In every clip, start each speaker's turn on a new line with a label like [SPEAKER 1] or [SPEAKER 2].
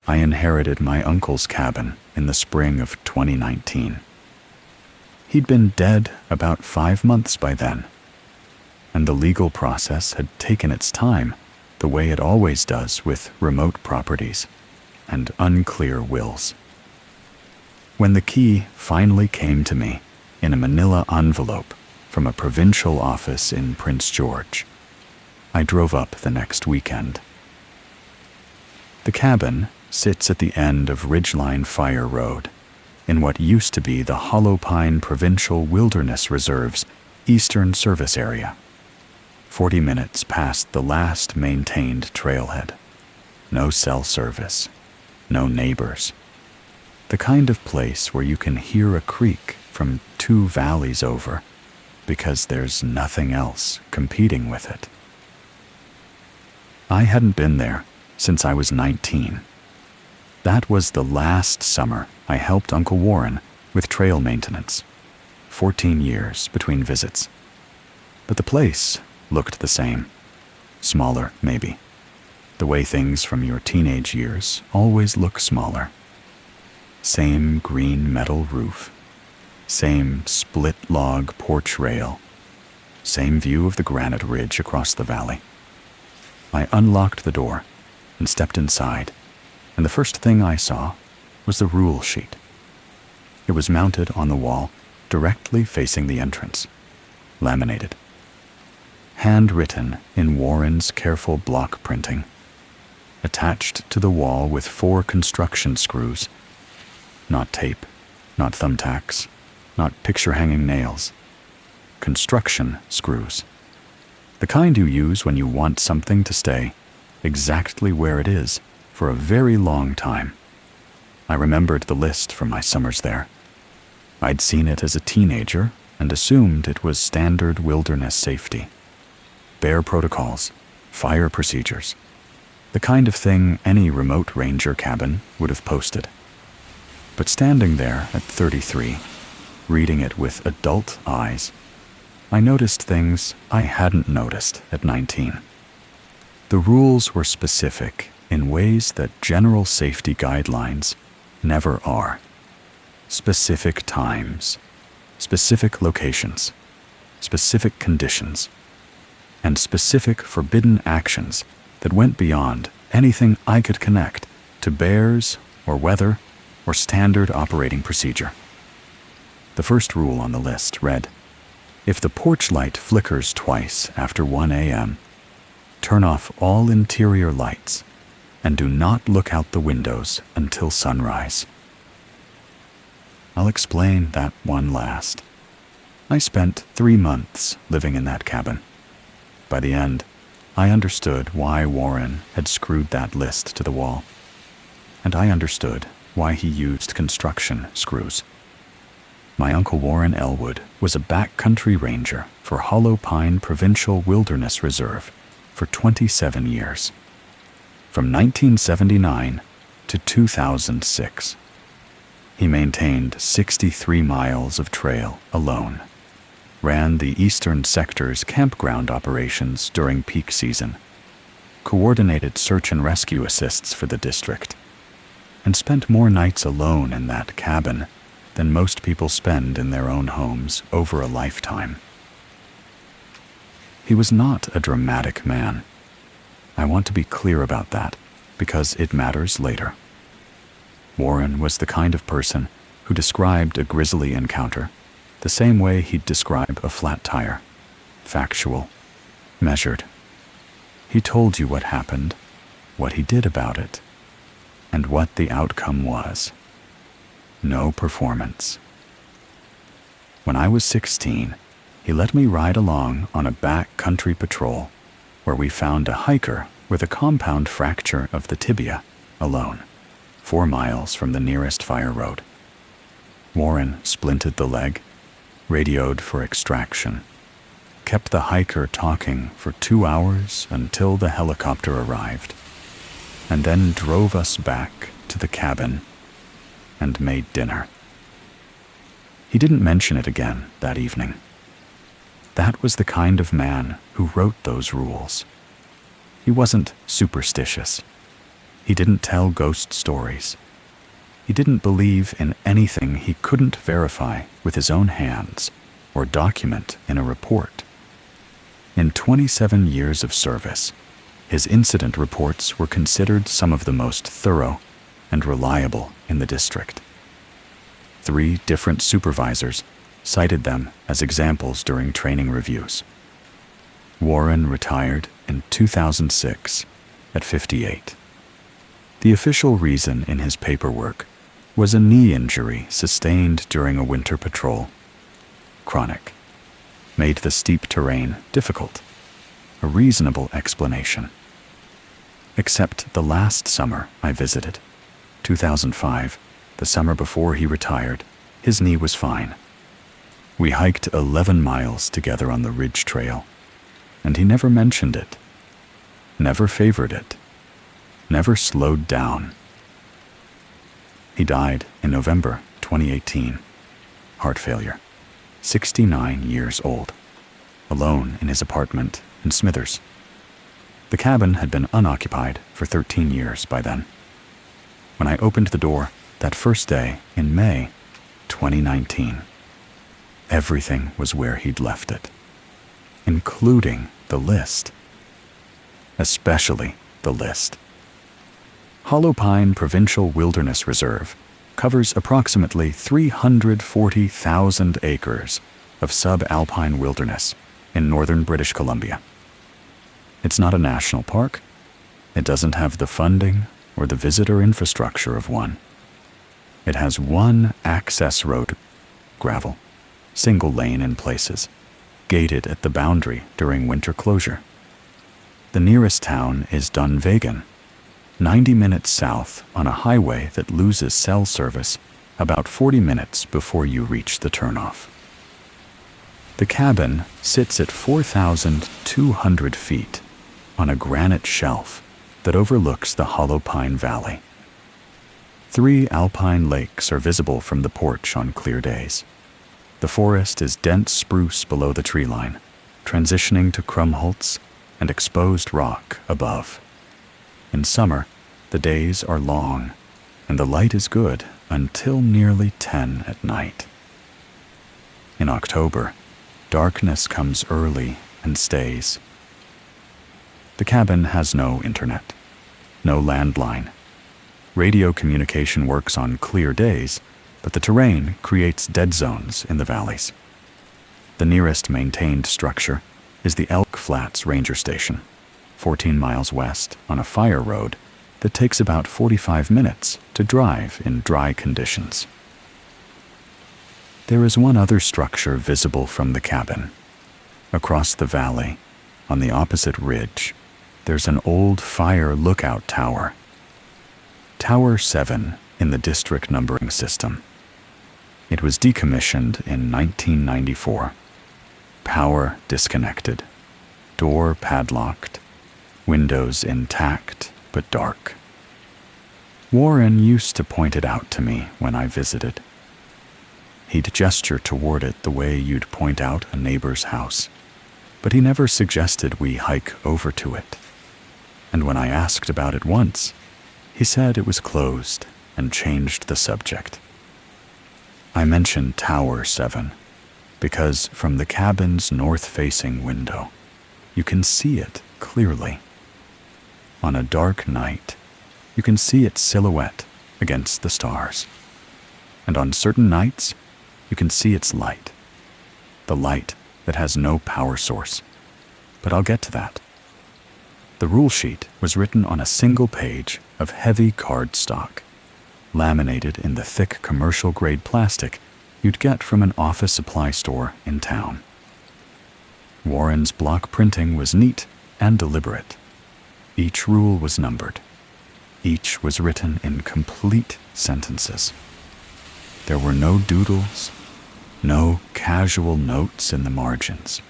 [SPEAKER 1] I inherited my uncle's cabin in the spring of 2019. He'd been dead about 5 months by then, and the legal process had taken its time, the way it always does with remote properties and unclear wills. When the key finally came to me in a manila envelope from a provincial office in Prince George, I drove up the next weekend. The cabin sits at the end of Ridgeline Fire Road in what used to be the Hollow Pine Provincial Wilderness Reserve's Eastern Service Area, 40 minutes past the last maintained trailhead. No cell service, no neighbors. The kind of place where you can hear a creek from 2 valleys over because there's nothing else competing with it. I hadn't been there since I was 19. That was the last summer I helped Uncle Warren with trail maintenance. 14 years between visits. But the place looked the same. Smaller, maybe. The way things from your teenage years always look smaller. Same green metal roof. Same split log porch rail. Same view of the granite ridge across the valley. I unlocked the door and stepped inside, and the first thing I saw was the rule sheet. It was mounted on the wall directly facing the entrance, laminated. Handwritten in Warren's careful block printing. Attached to the wall with 4 construction screws. Not tape, not thumbtacks, not picture-hanging nails. Construction screws. The kind you use when you want something to stay exactly where it is for a very long time. I remembered the list from my summers there. I'd seen it as a teenager and assumed it was standard wilderness safety. Bear protocols, fire procedures, the kind of thing any remote ranger cabin would have posted. But standing there at 33, reading it with adult eyes, I noticed things I hadn't noticed at 19. The rules were specific in ways that general safety guidelines never are. Specific times, specific locations, specific conditions, and specific forbidden actions that went beyond anything I could connect to bears or weather or standard operating procedure. The first rule on the list read, if the porch light flickers twice after 1 a.m., turn off all interior lights and do not look out the windows until sunrise. I'll explain that one last. I spent 3 months living in that cabin. By the end, I understood why Warren had screwed that list to the wall, and I understood why he used construction screws. My Uncle Warren Elwood was a backcountry ranger for Hollow Pine Provincial Wilderness Reserve for 27 years, from 1979 to 2006. He maintained 63 miles of trail alone, ran the Eastern Sector's campground operations during peak season, coordinated search and rescue assists for the district, and spent more nights alone in that cabin than most people spend in their own homes over a lifetime. He was not a dramatic man. I want to be clear about that because it matters later. Warren was the kind of person who described a grisly encounter the same way he'd describe a flat tire. Factual, measured. He told you what happened, what he did about it, and what the outcome was. No performance. When I was 16, he let me ride along on a back-country patrol where we found a hiker with a compound fracture of the tibia alone, 4 miles from the nearest fire road. Warren splinted the leg, radioed for extraction, kept the hiker talking for 2 hours until the helicopter arrived, and then drove us back to the cabin and made dinner. He didn't mention it again that evening. That was the kind of man who wrote those rules. He wasn't superstitious. He didn't tell ghost stories. He didn't believe in anything he couldn't verify with his own hands or document in a report. In 27 years of service, his incident reports were considered some of the most thorough and reliable in the district. 3 different supervisors cited them as examples during training reviews. Warren retired in 2006 at 58. The official reason in his paperwork was a knee injury sustained during a winter patrol. Chronic. Made the steep terrain difficult. A reasonable explanation. Except the last summer I visited, 2005, the summer before he retired, his knee was fine. We hiked 11 miles together on the Ridge Trail, and he never mentioned it, never favored it, never slowed down. He died in November 2018, heart failure, 69 years old, alone in his apartment in Smithers. The cabin had been unoccupied for 13 years by then. When I opened the door that first day in May 2019, everything was where he'd left it, including the list. Especially the list. Hollow Pine Provincial Wilderness Reserve covers approximately 340,000 acres of subalpine wilderness in northern British Columbia. It's not a national park. It doesn't have the funding or the visitor infrastructure of one. It has one access road, gravel, single lane in places, gated at the boundary during winter closure. The nearest town is Dunvegan, 90 minutes south on a highway that loses cell service about 40 minutes before you reach the turnoff. The cabin sits at 4,200 feet on a granite shelf that overlooks the Hollow Pine Valley. 3 alpine lakes are visible from the porch on clear days. The forest is dense spruce below the tree line, transitioning to crumholtz and exposed rock above. In summer, the days are long, and the light is good until nearly 10 at night. In October, darkness comes early and stays. The cabin has no internet, no landline. Radio communication works on clear days, but the terrain creates dead zones in the valleys. The nearest maintained structure is the Elk Flats Ranger Station, 14 miles west on a fire road that takes about 45 minutes to drive in dry conditions. There is one other structure visible from the cabin. Across the valley, on the opposite ridge, there's an old fire lookout tower. Tower 7 in the district numbering system. It was decommissioned in 1994. Power disconnected, door padlocked, windows intact but dark. Warren used to point it out to me when I visited. He'd gesture toward it the way you'd point out a neighbor's house, but he never suggested we hike over to it. And when I asked about it once, he said it was closed and changed the subject. I mentioned Tower 7 because from the cabin's north-facing window, you can see it clearly. On a dark night, you can see its silhouette against the stars. And on certain nights, you can see its light. The light that has no power source. But I'll get to that. The rule sheet was written on a single page of heavy cardstock, laminated in the thick commercial-grade plastic you'd get from an office supply store in town. Warren's block printing was neat and deliberate. Each rule was numbered. Each was written in complete sentences. There were no doodles, no casual notes in the margins.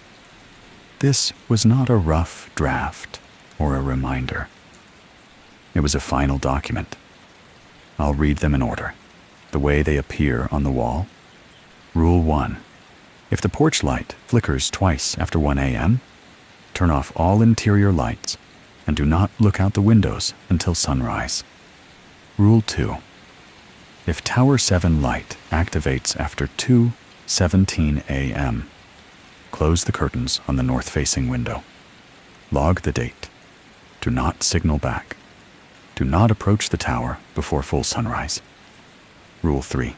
[SPEAKER 1] This was not a rough draft or a reminder. It was a final document. I'll read them in order, the way they appear on the wall. Rule 1. If the porch light flickers twice after 1 a.m., turn off all interior lights and do not look out the windows until sunrise. Rule 2. If Tower 7 light activates after 2:17 a.m., close the curtains on the north-facing window. Log the date. Do not signal back. Do not approach the tower before full sunrise. Rule 3.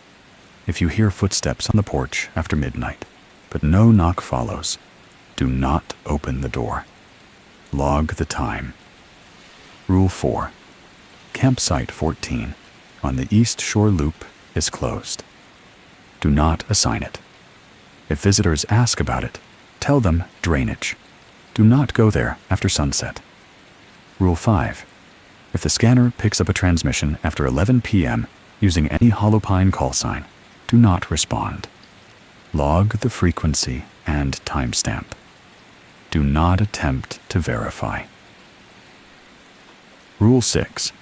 [SPEAKER 1] If you hear footsteps on the porch after midnight, but no knock follows, do not open the door. Log the time. Rule 4. Campsite 14 on the East Shore Loop is closed. Do not assign it. If visitors ask about it, tell them drainage. Do not go there after sunset. Rule 5. If the scanner picks up a transmission after 11 p.m. using any hollow pine call sign, do not respond. Log the frequency and timestamp. Do not attempt to verify. Rule 6.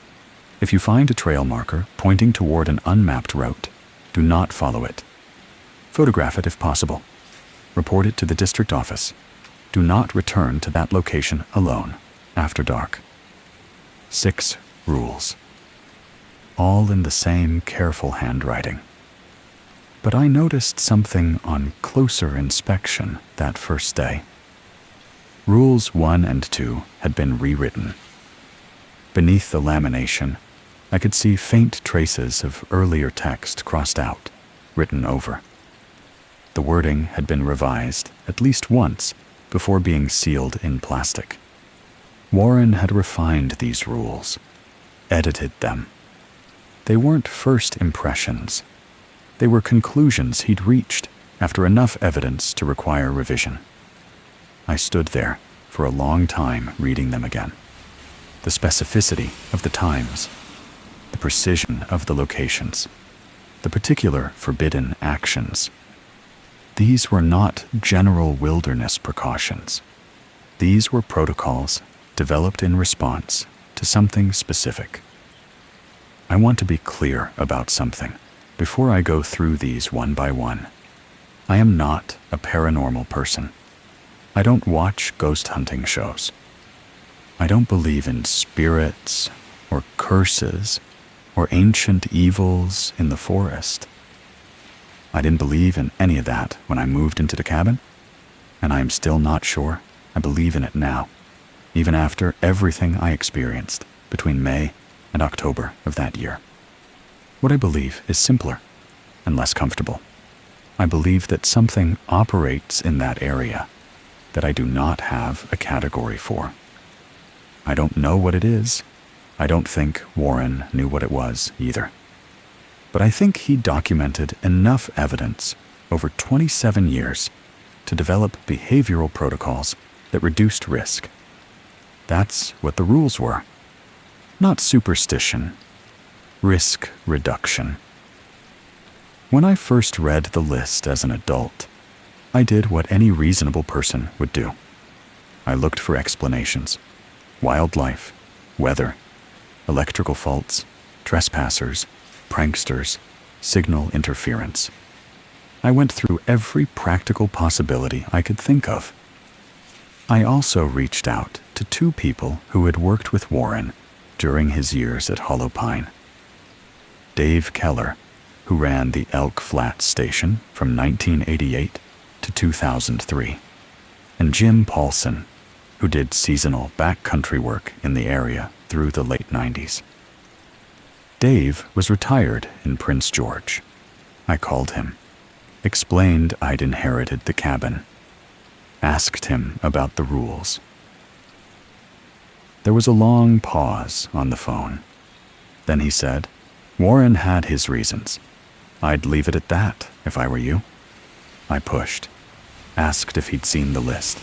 [SPEAKER 1] If you find a trail marker pointing toward an unmapped route, do not follow it. Photograph it if possible. Report it to the district office. Do not return to that location alone after dark. 6 rules. All in the same careful handwriting. But I noticed something on closer inspection that first day. Rules 1 and 2 had been rewritten. Beneath the lamination, I could see faint traces of earlier text crossed out, written over. The wording had been revised at least once before being sealed in plastic. Warren had refined these rules, edited them. They weren't first impressions. They were conclusions he'd reached after enough evidence to require revision. I stood there for a long time reading them again. The specificity of the times, the precision of the locations, the particular forbidden actions. These were not general wilderness precautions. These were protocols developed in response to something specific. I want to be clear about something before I go through these one by one. I am not a paranormal person. I don't watch ghost hunting shows. I don't believe in spirits or curses or ancient evils in the forest. I didn't believe in any of that when I moved into the cabin, and I am still not sure I believe in it now, even after everything I experienced between May and October of that year. What I believe is simpler and less comfortable. I believe that something operates in that area that I do not have a category for. I don't know what it is. I don't think Warren knew what it was either. But I think he documented enough evidence over 27 years to develop behavioral protocols that reduced risk. That's what the rules were. Not superstition, risk reduction. When I first read the list as an adult, I did what any reasonable person would do. I looked for explanations. Wildlife, weather, electrical faults, trespassers, pranksters, signal interference. I went through every practical possibility I could think of. I also reached out to 2 people who had worked with Warren during his years at Hollow Pine. Dave Keller, who ran the Elk Flat station from 1988 to 2003, and Jim Paulson, who did seasonal backcountry work in the area through the late 90s. Dave was retired in Prince George. I called him, explained I'd inherited the cabin, asked him about the rules. There was a long pause on the phone. Then he said, Warren had his reasons. I'd leave it at that if I were you. I pushed, asked if he'd seen the list.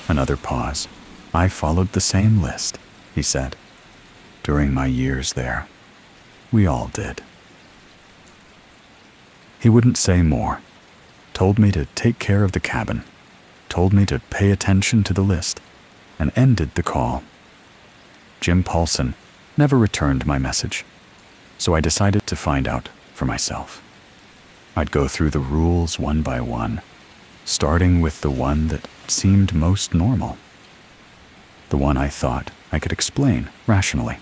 [SPEAKER 1] Another pause. I followed the same list, he said. During my years there, we all did. He wouldn't say more. Told me to take care of the cabin. Told me to pay attention to the list, and ended the call. Jim Paulson never returned my message, so I decided to find out for myself. I'd go through the rules one by one, starting with the one that seemed most normal. the one I thought I could explain rationally.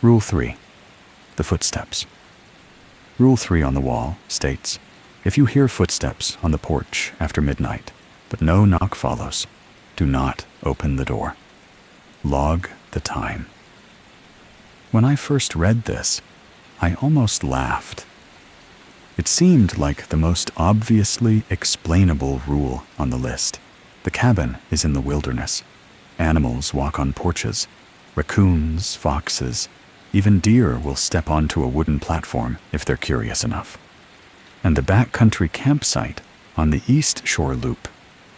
[SPEAKER 1] Rule 3. The footsteps. Rule 3 on the wall states, if you hear footsteps on the porch after midnight, but no knock follows, do not open the door. Log the time. When I first read this, I almost laughed. It seemed like the most obviously explainable rule on the list. The cabin is in the wilderness. Animals walk on porches. Raccoons, foxes, even deer will step onto a wooden platform if they're curious enough. And the backcountry campsite on the East Shore Loop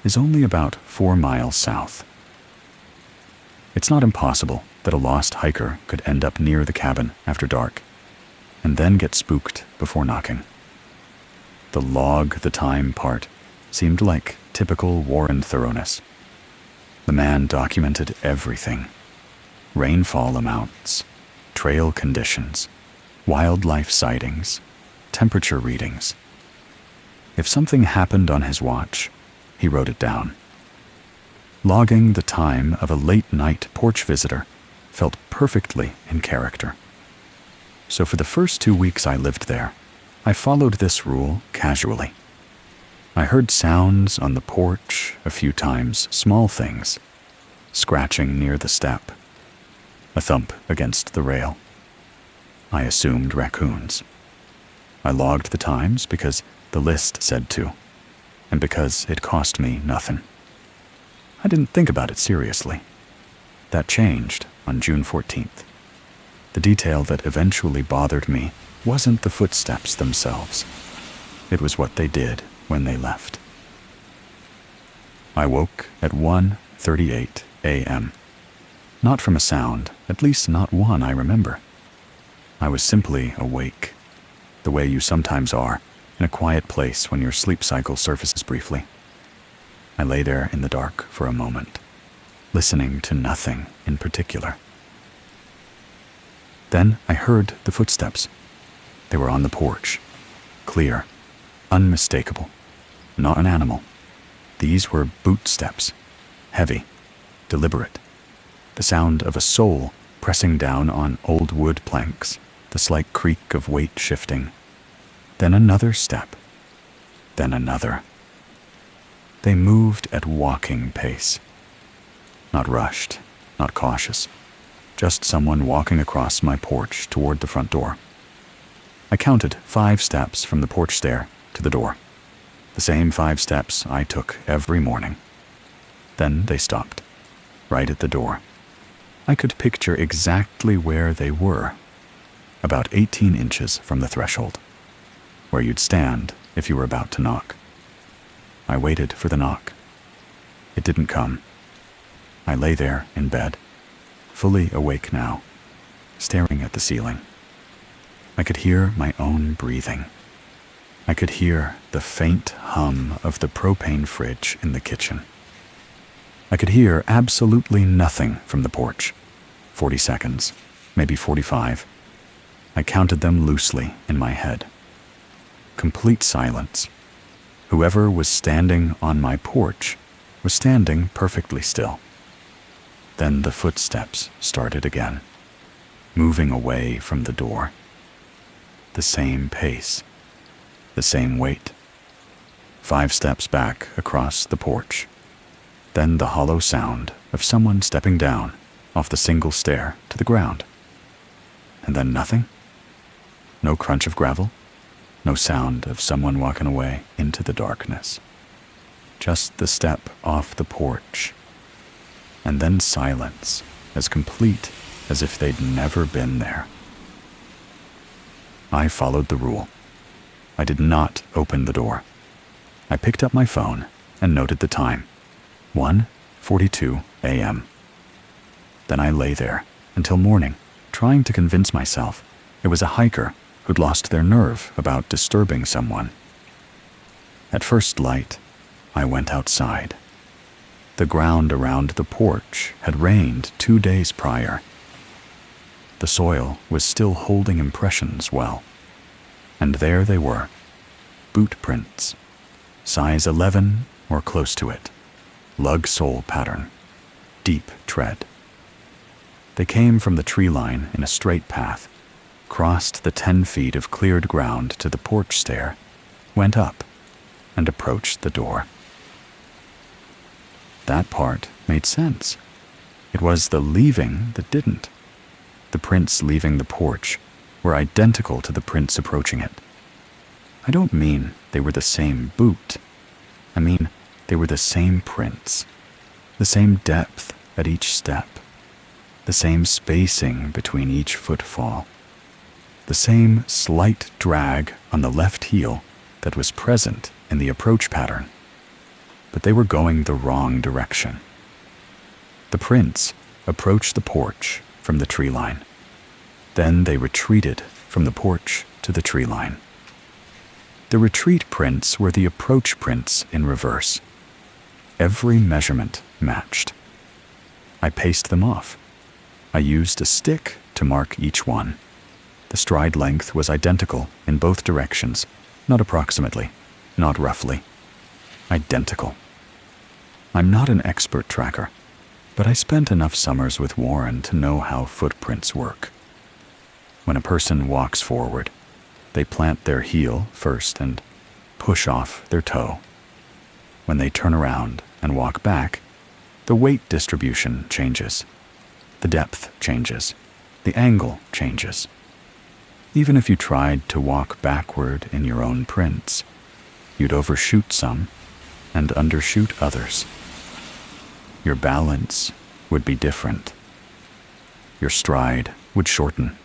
[SPEAKER 1] is only about 4 miles south. It's not impossible that a lost hiker could end up near the cabin after dark and then get spooked before knocking. The log the time part seemed like typical Warren thoroughness. The man documented everything: rainfall amounts, trail conditions, wildlife sightings, temperature readings. If something happened on his watch, he wrote it down. Logging the time of a late-night porch visitor felt perfectly in character. So for the first 2 weeks I lived there, I followed this rule casually. I heard sounds on the porch a few times, small things, scratching near the step, a thump against the rail. I assumed raccoons. I logged the times because the list said to, and because it cost me nothing. I didn't think about it seriously. That changed on June 14th. The detail that eventually bothered me wasn't the footsteps themselves. It was what they did when they left. I woke at 1:38 a.m. Not from a sound, at least not one I remember. I was simply awake, the way you sometimes are in a quiet place when your sleep cycle surfaces briefly. I lay there in the dark for a moment, listening to nothing in particular. Then I heard the footsteps. They were on the porch, clear, unmistakable, not an animal. These were boot steps, heavy, deliberate, the sound of a sole pressing down on old wood planks, the slight creak of weight shifting. Then another step, then another. They moved at walking pace. Not rushed, not cautious, just someone walking across my porch toward the front door. I counted 5 steps from the porch stair to the door, the same 5 steps I took every morning. Then they stopped, right at the door. I could picture exactly where they were, about 18 inches from the threshold, where you'd stand if you were about to knock. I waited for the knock. It didn't come. I lay there in bed, fully awake now, staring at the ceiling. I could hear my own breathing. I could hear the faint hum of the propane fridge in the kitchen. I could hear absolutely nothing from the porch. 40 seconds, maybe 45. I counted them loosely in my head. Complete silence. Whoever was standing on my porch was standing perfectly still. Then the footsteps started again, moving away from the door. The same pace, the same weight. 5 steps back across the porch. Then the hollow sound of someone stepping down off the single stair to the ground. And then nothing. No crunch of gravel. No sound of someone walking away into the darkness. Just the step off the porch. And then silence, as complete as if they'd never been there. I followed the rule. I did not open the door. I picked up my phone and noted the time. 1:42 a.m. Then I lay there until morning, trying to convince myself it was a hiker who'd lost their nerve about disturbing someone. At first light, I went outside. The ground around the porch had rained 2 days prior. The soil was still holding impressions well. And there they were, boot prints, size 11 or close to it, lug sole pattern, deep tread. They came from the tree line in a straight path, crossed the 10 feet of cleared ground to the porch stair, went up, and approached the door. That part made sense. It was the leaving that didn't. The prints leaving the porch were identical to the prints approaching it. I don't mean they were the same boot. I mean they were the same prints, the same depth at each step, the same spacing between each footfall, the same slight drag on the left heel that was present in the approach pattern. But they were going the wrong direction. The prints approached the porch from the tree line. Then they retreated from the porch to the tree line. The retreat prints were the approach prints in reverse. Every measurement matched. I paced them off. I used a stick to mark each one. The stride length was identical in both directions, not approximately, not roughly. Identical. I'm not an expert tracker, but I spent enough summers with Warren to know how footprints work. When a person walks forward, they plant their heel first and push off their toe. When they turn around and walk back, the weight distribution changes. The depth changes. The angle changes. Even if you tried to walk backward in your own prints, you'd overshoot some and undershoot others. Your balance would be different. Your stride would shorten.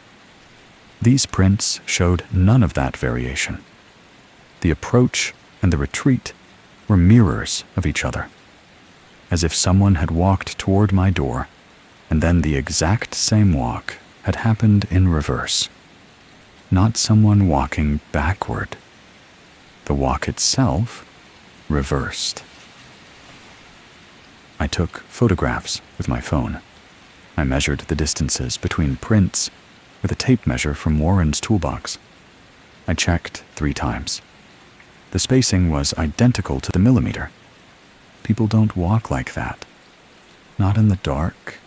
[SPEAKER 1] These prints showed none of that variation. The approach and the retreat were mirrors of each other, as if someone had walked toward my door, and then the exact same walk had happened in reverse. Not someone walking backward. The walk itself reversed. I took photographs with my phone. I measured the distances between prints with a tape measure from Warren's toolbox. I checked 3 times. The spacing was identical to the millimeter. People don't walk like that. Not in the dark,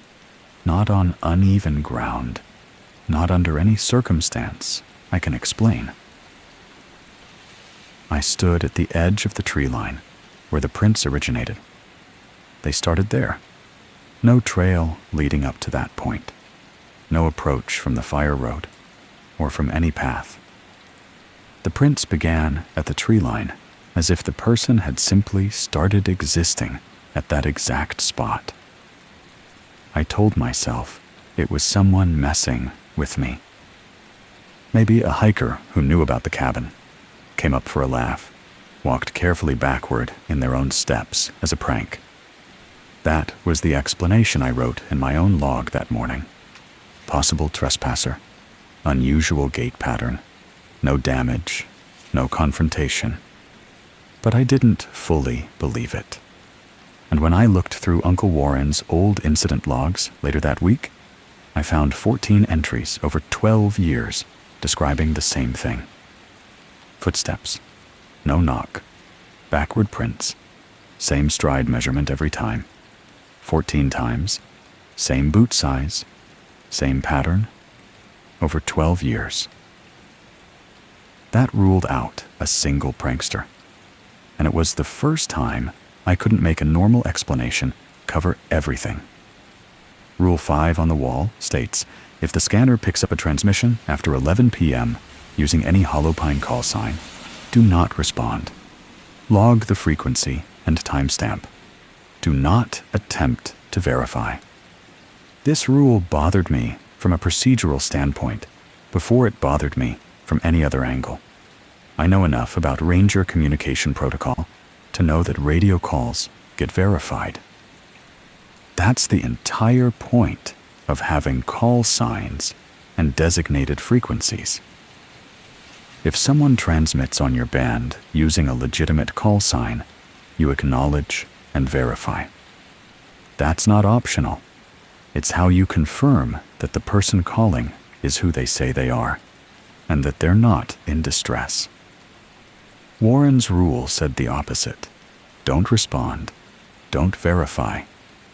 [SPEAKER 1] not on uneven ground, not under any circumstance I can explain. I stood at the edge of the tree line where the prints originated. They started there. No trail leading up to that point. No approach from the fire road or from any path. The prints began at the tree line as if the person had simply started existing at that exact spot. I told myself it was someone messing with me. Maybe a hiker who knew about the cabin, came up for a laugh, walked carefully backward in their own steps as a prank. That was the explanation I wrote in my own log that morning. Possible trespasser, unusual gait pattern, no damage, no confrontation. But I didn't fully believe it. And when I looked through Uncle Warren's old incident logs later that week, I found 14 entries over 12 years describing the same thing. Footsteps, no knock, backward prints, same stride measurement every time, 14 times, same boot size, same pattern, over 12 years. That ruled out a single prankster, and it was the first time I couldn't make a normal explanation cover everything. Rule 5 on the wall states, if the scanner picks up a transmission after 11 p.m. using any hollow pine call sign, do not respond. Log the frequency and timestamp. Do not attempt to verify. This rule bothered me from a procedural standpoint before it bothered me from any other angle. I know enough about Ranger communication protocol to know that radio calls get verified. That's the entire point of having call signs and designated frequencies. If someone transmits on your band using a legitimate call sign, you acknowledge and verify. That's not optional. It's how you confirm that the person calling is who they say they are, and that they're not in distress. Warren's rule said the opposite. Don't respond. Don't verify.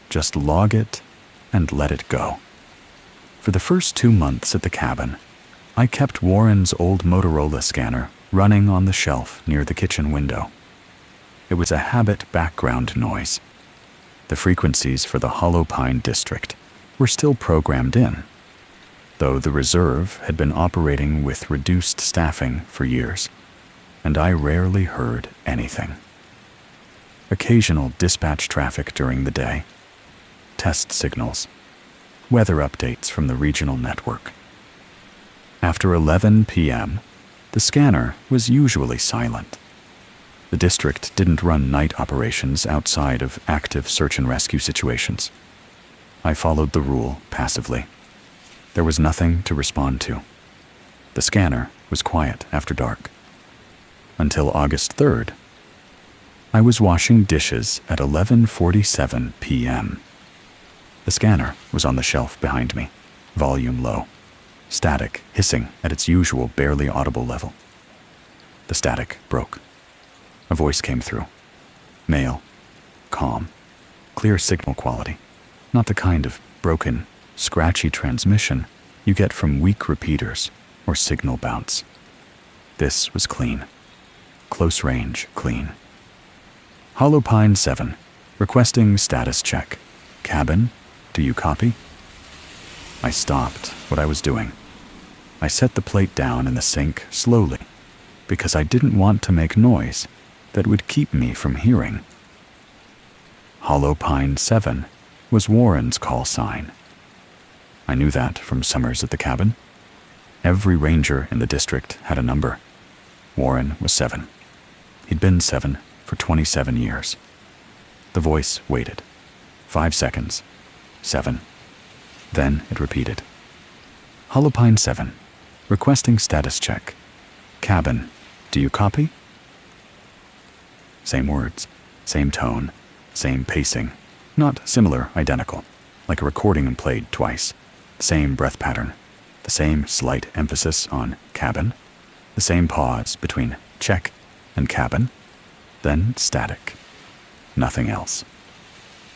[SPEAKER 1] Just log it and let it go. For the first 2 months at the cabin, I kept Warren's old Motorola scanner running on the shelf near the kitchen window. It was a habit background noise. The frequencies for the Hollow Pine district were still programmed in, though the reserve had been operating with reduced staffing for years, and I rarely heard anything. Occasional dispatch traffic during the day, test signals, weather updates from the regional network. After 11 p.m., the scanner was usually silent. The district didn't run night operations outside of active search and rescue situations. I followed the rule passively. There was nothing to respond to. The scanner was quiet after dark. Until August 3rd. I was washing dishes at 11:47 p.m. The scanner was on the shelf behind me, volume low, static hissing at its usual barely audible level. The static broke. A voice came through. Male, calm, clear signal quality, not the kind of broken, scratchy transmission you get from weak repeaters or signal bounce. This was clean. Close range clean. Hollow Pine 7, requesting status check. Cabin, do you copy? I stopped what I was doing. I set the plate down in the sink slowly because I didn't want to make noise that would keep me from hearing. Hollow Pine 7 was Warren's call sign. I knew that from summers at the cabin. Every ranger in the district had a number. Warren was 7. He'd been 7 for 27 years. The voice waited. 5 seconds. 7. Then it repeated. Hollow Pine 7, requesting status check. Cabin, do you copy? Same words, same tone, same pacing. Not similar, identical, like a recording played twice. Same breath pattern, the same slight emphasis on cabin, the same pause between check and cabin, then static. Nothing else.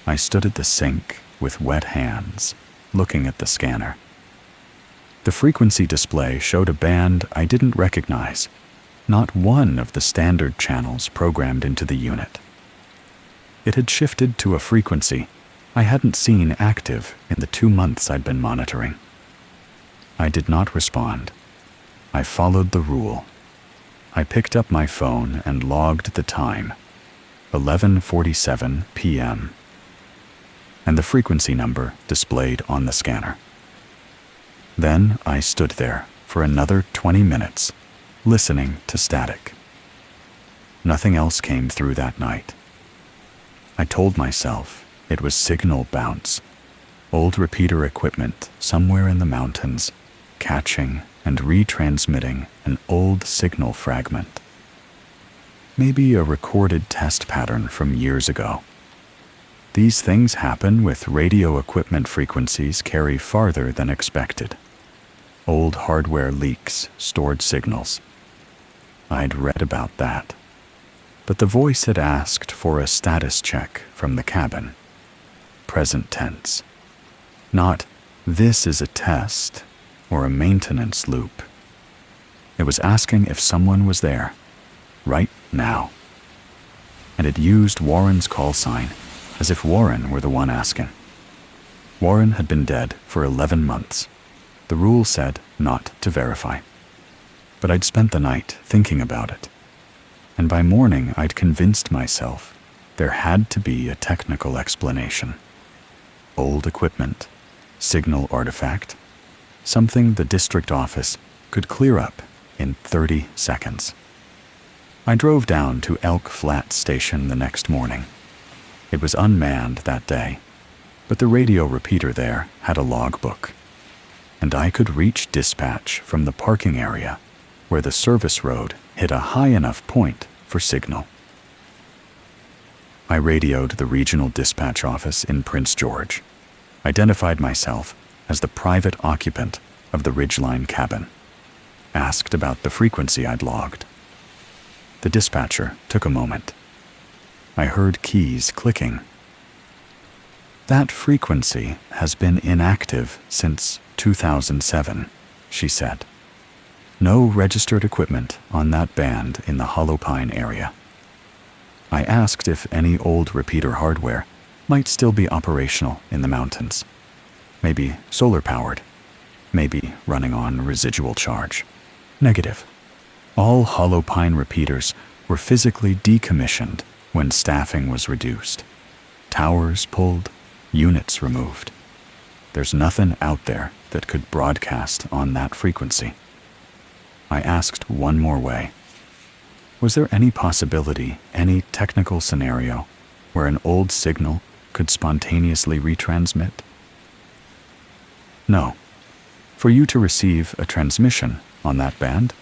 [SPEAKER 1] I stood at the sink with wet hands, looking at the scanner. The frequency display showed a band I didn't recognize, not one of the standard channels programmed into the unit. It had shifted to a frequency I hadn't seen active in the 2 months I'd been monitoring. I did not respond. I followed the rule. I picked up my phone and logged the time, 11:47 p.m., and the frequency number displayed on the scanner. Then I stood there for another 20 minutes, listening to static. Nothing else came through that night. I told myself it was signal bounce, old repeater equipment somewhere in the mountains, catching and retransmitting an old signal fragment. Maybe a recorded test pattern from years ago. These things happen with radio equipment frequencies carry farther than expected. Old hardware leaks stored signals. I'd read about that. But the voice had asked for a status check from the cabin. Present tense. Not, this is a test or a maintenance loop. It was asking if someone was there, right now. And it used Warren's call sign as if Warren were the one asking. Warren had been dead for 11 months. The rule said not to verify. But I'd spent the night thinking about it. And by morning I'd convinced myself there had to be a technical explanation. Old equipment, signal artifact, something the district office could clear up in 30 seconds. I drove down to Elk Flat Station the next morning. It was unmanned that day, but the radio repeater there had a logbook, and I could reach dispatch from the parking area where the service road hit a high enough point for signal. I radioed the regional dispatch office in Prince George, identified myself as the private occupant of the Ridgeline cabin, asked about the frequency I'd logged. The dispatcher took a moment. I heard keys clicking. That frequency has been inactive since 2007, she said. No registered equipment on that band in the Hollow Pine area. I asked if any old repeater hardware might still be operational in the mountains. Maybe solar-powered. Maybe running on residual charge. Negative. All Hollow Pine repeaters were physically decommissioned when staffing was reduced. Towers pulled, units removed. There's nothing out there that could broadcast on that frequency. I asked one more way. Was there any possibility, any technical scenario, where an old signal could spontaneously retransmit? No. For you to receive a transmission on that band,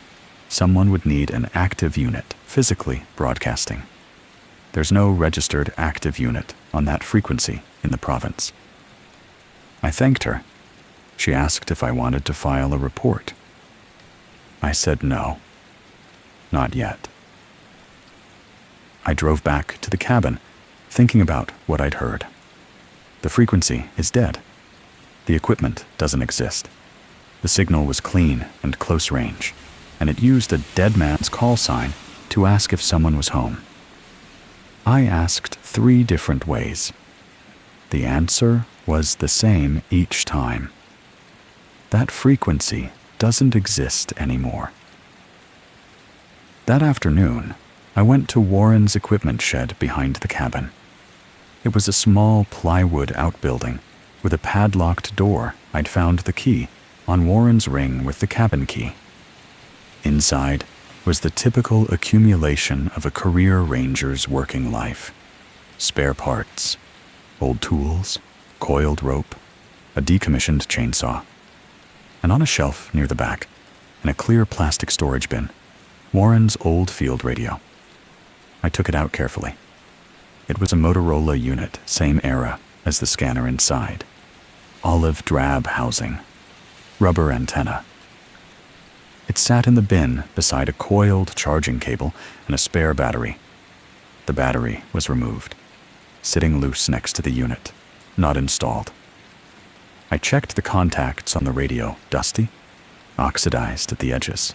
[SPEAKER 1] someone would need an active unit physically broadcasting. There's no registered active unit on that frequency in the province. I thanked her. She asked if I wanted to file a report. I said no. Not yet. I drove back to the cabin, thinking about what I'd heard. The frequency is dead. The equipment doesn't exist. The signal was clean and close range, and it used a dead man's call sign to ask if someone was home. I asked 3 different ways. The answer was the same each time. That frequency doesn't exist anymore. That afternoon, I went to Warren's equipment shed behind the cabin. It was a small plywood outbuilding with a padlocked door. I'd found the key on Warren's ring with the cabin key. Inside was the typical accumulation of a career ranger's working life. Spare parts, old tools, coiled rope, a decommissioned chainsaw, and on a shelf near the back, in a clear plastic storage bin, Warren's old field radio. I took it out carefully. It was a Motorola unit, same era as the scanner inside. Olive drab housing, rubber antenna. It sat in the bin beside a coiled charging cable and a spare battery. The battery was removed, sitting loose next to the unit, not installed. I checked the contacts on the radio, dusty, oxidized at the edges.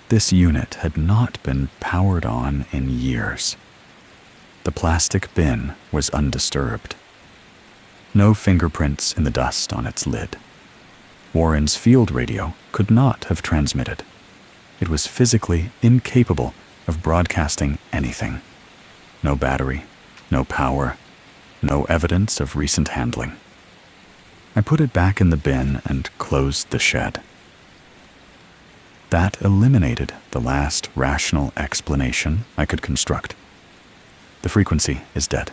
[SPEAKER 1] This unit had not been powered on in years. The plastic bin was undisturbed. No fingerprints in the dust on its lid. Warren's field radio could not have transmitted. It was physically incapable of broadcasting anything. No battery, no power, no evidence of recent handling. I put it back in the bin and closed the shed. That eliminated the last rational explanation I could construct. The frequency is dead.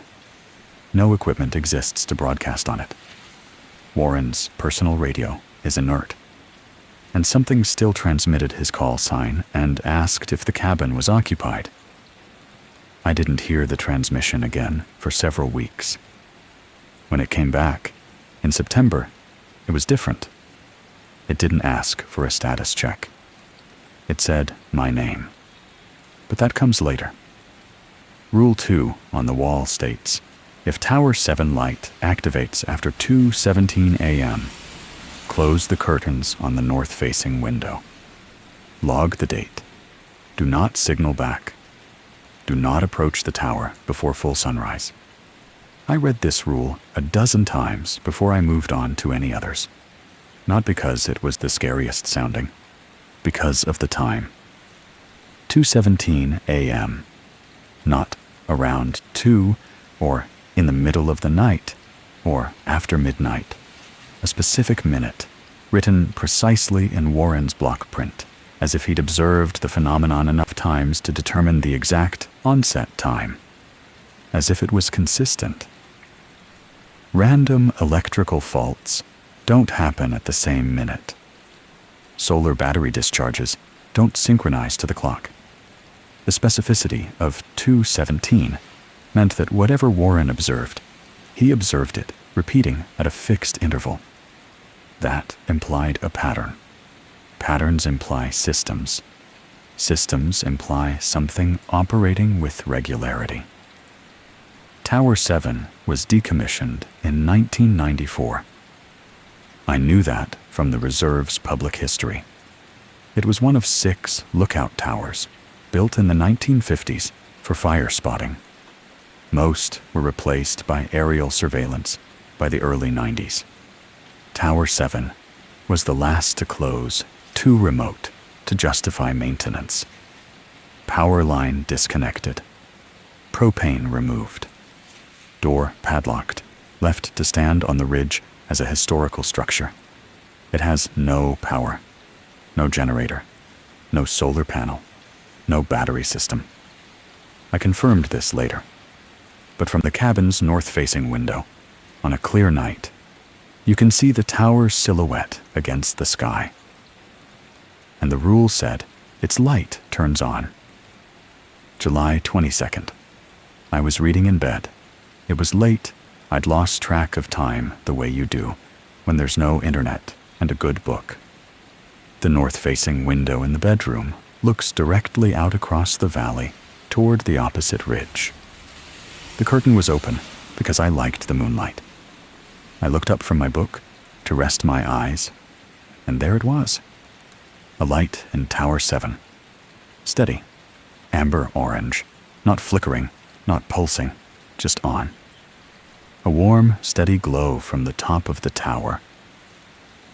[SPEAKER 1] No equipment exists to broadcast on it. Warren's personal radio is inert, and something still transmitted his call sign and asked if the cabin was occupied. I didn't hear the transmission again for several weeks. When it came back, in September, it was different. It didn't ask for a status check. It said my name. But that comes later. Rule 2 on the wall states, if Tower 7 light activates after 2:17 a.m., close the curtains on the north-facing window. Log the date. Do not signal back. Do not approach the tower before full sunrise. I read this rule a dozen times before I moved on to any others. Not because it was the scariest sounding, because of the time. 2:17 a.m. Not around 2 or in the middle of the night or after midnight. A specific minute, written precisely in Warren's block print, as if he'd observed the phenomenon enough times to determine the exact onset time, as if it was consistent. Random electrical faults don't happen at the same minute. Solar battery discharges don't synchronize to the clock. The specificity of 2:17 meant that whatever Warren observed, he observed it repeating at a fixed interval. That implied a pattern. Patterns imply systems. Systems imply something operating with regularity. Tower 7 was decommissioned in 1994. I knew that from the reserve's public history. It was one of 6 lookout towers built in the 1950s for fire spotting. Most were replaced by aerial surveillance by the early 90s. Tower 7 was the last to close, too remote to justify maintenance. Power line disconnected. Propane removed. Door padlocked, left to stand on the ridge as a historical structure. It has no power, no generator, no solar panel, no battery system. I confirmed this later. But from the cabin's north-facing window, on a clear night, you can see the tower's silhouette against the sky. And the rule said its light turns on. July 22nd. I was reading in bed. It was late. I'd lost track of time the way you do when there's no internet and a good book. The north-facing window in the bedroom looks directly out across the valley toward the opposite ridge. The curtain was open because I liked the moonlight. I looked up from my book to rest my eyes, and there it was. A light in Tower 7. Steady. Amber orange. Not flickering, not pulsing, just on. A warm, steady glow from the top of the tower.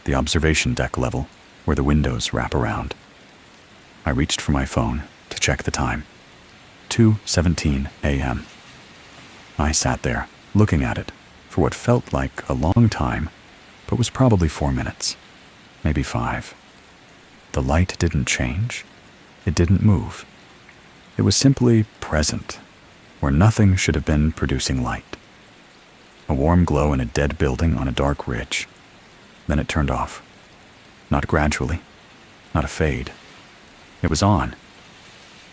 [SPEAKER 1] The observation deck level, where the windows wrap around. I reached for my phone to check the time. 2:17 a.m. I sat there, looking at it, for what felt like a long time, but was probably 4 minutes, maybe 5. The light didn't change. It didn't move. It was simply present, where nothing should have been producing light. A warm glow in a dead building on a dark ridge. Then it turned off. Not gradually, not a fade. It was on,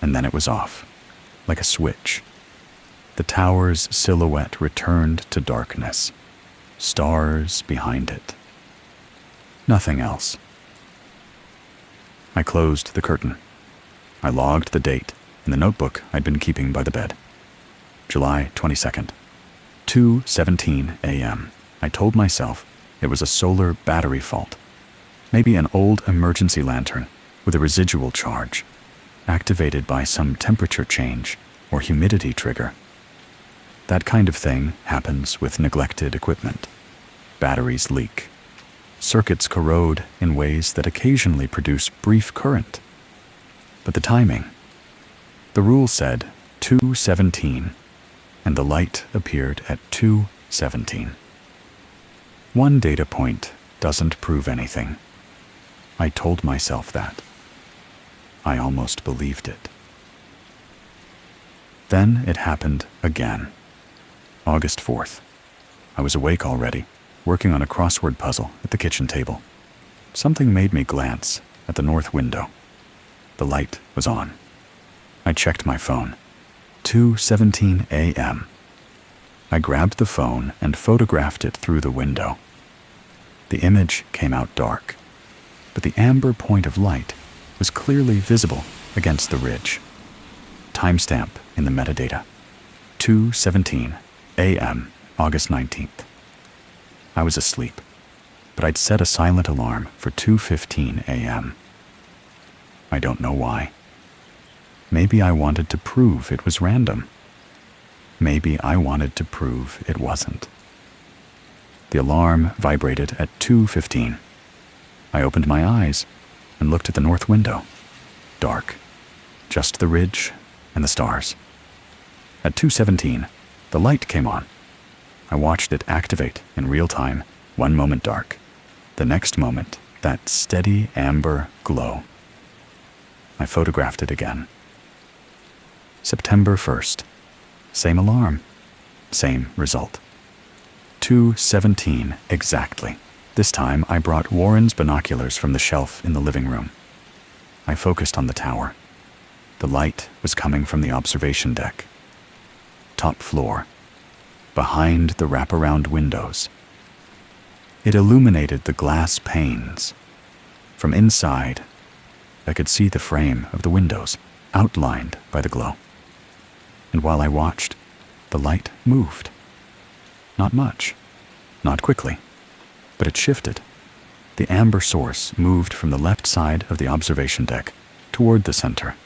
[SPEAKER 1] and then it was off, like a switch. The tower's silhouette returned to darkness, stars behind it. Nothing else. I closed the curtain. I logged the date in the notebook I'd been keeping by the bed. July 22nd, 2:17 a.m. I told myself it was a solar battery fault, maybe an old emergency lantern with a residual charge, activated by some temperature change or humidity trigger. That kind of thing happens with neglected equipment. Batteries leak. Circuits corrode in ways that occasionally produce brief current. But the timing. The rule said 2:17, and the light appeared at 2:17. One data point doesn't prove anything. I told myself that. I almost believed it. Then it happened again. August 4th. I was awake already, working on a crossword puzzle at the kitchen table. Something made me glance at the north window. The light was on. I checked my phone. 2:17 a.m. I grabbed the phone and photographed it through the window. The image came out dark, but the amber point of light was clearly visible against the ridge. Timestamp in the metadata. 2:17 a.m., August 19th. I was asleep, but I'd set a silent alarm for 2:15 a.m. I don't know why. Maybe I wanted to prove it was random. Maybe I wanted to prove it wasn't. The alarm vibrated at 2:15. I opened my eyes and looked at the north window. Dark. Just the ridge and the stars. At 2:17, the light came on. I watched it activate in real time, one moment dark. The next moment, that steady amber glow. I photographed it again. September 1st. Same alarm. Same result. 2:17 exactly. This time I brought Warren's binoculars from the shelf in the living room. I focused on the tower. The light was coming from the observation deck. Top floor. Behind the wraparound windows. It illuminated the glass panes. From inside, I could see the frame of the windows, outlined by the glow. And while I watched, the light moved. Not much, not quickly, but it shifted. The amber source moved from the left side of the observation deck toward the center.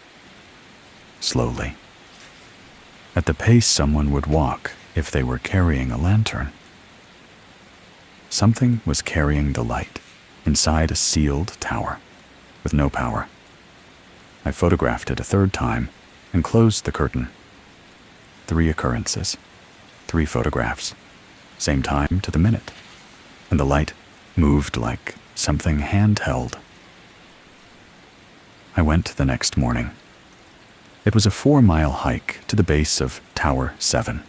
[SPEAKER 1] Slowly. At the pace someone would walk if they were carrying a lantern. Something was carrying the light inside a sealed tower with no power. I photographed it a third time and closed the curtain. 3 occurrences, 3 photographs, same time to the minute, and the light moved like something handheld. I went the next morning. It was a 4-mile hike to the base of Tower 7,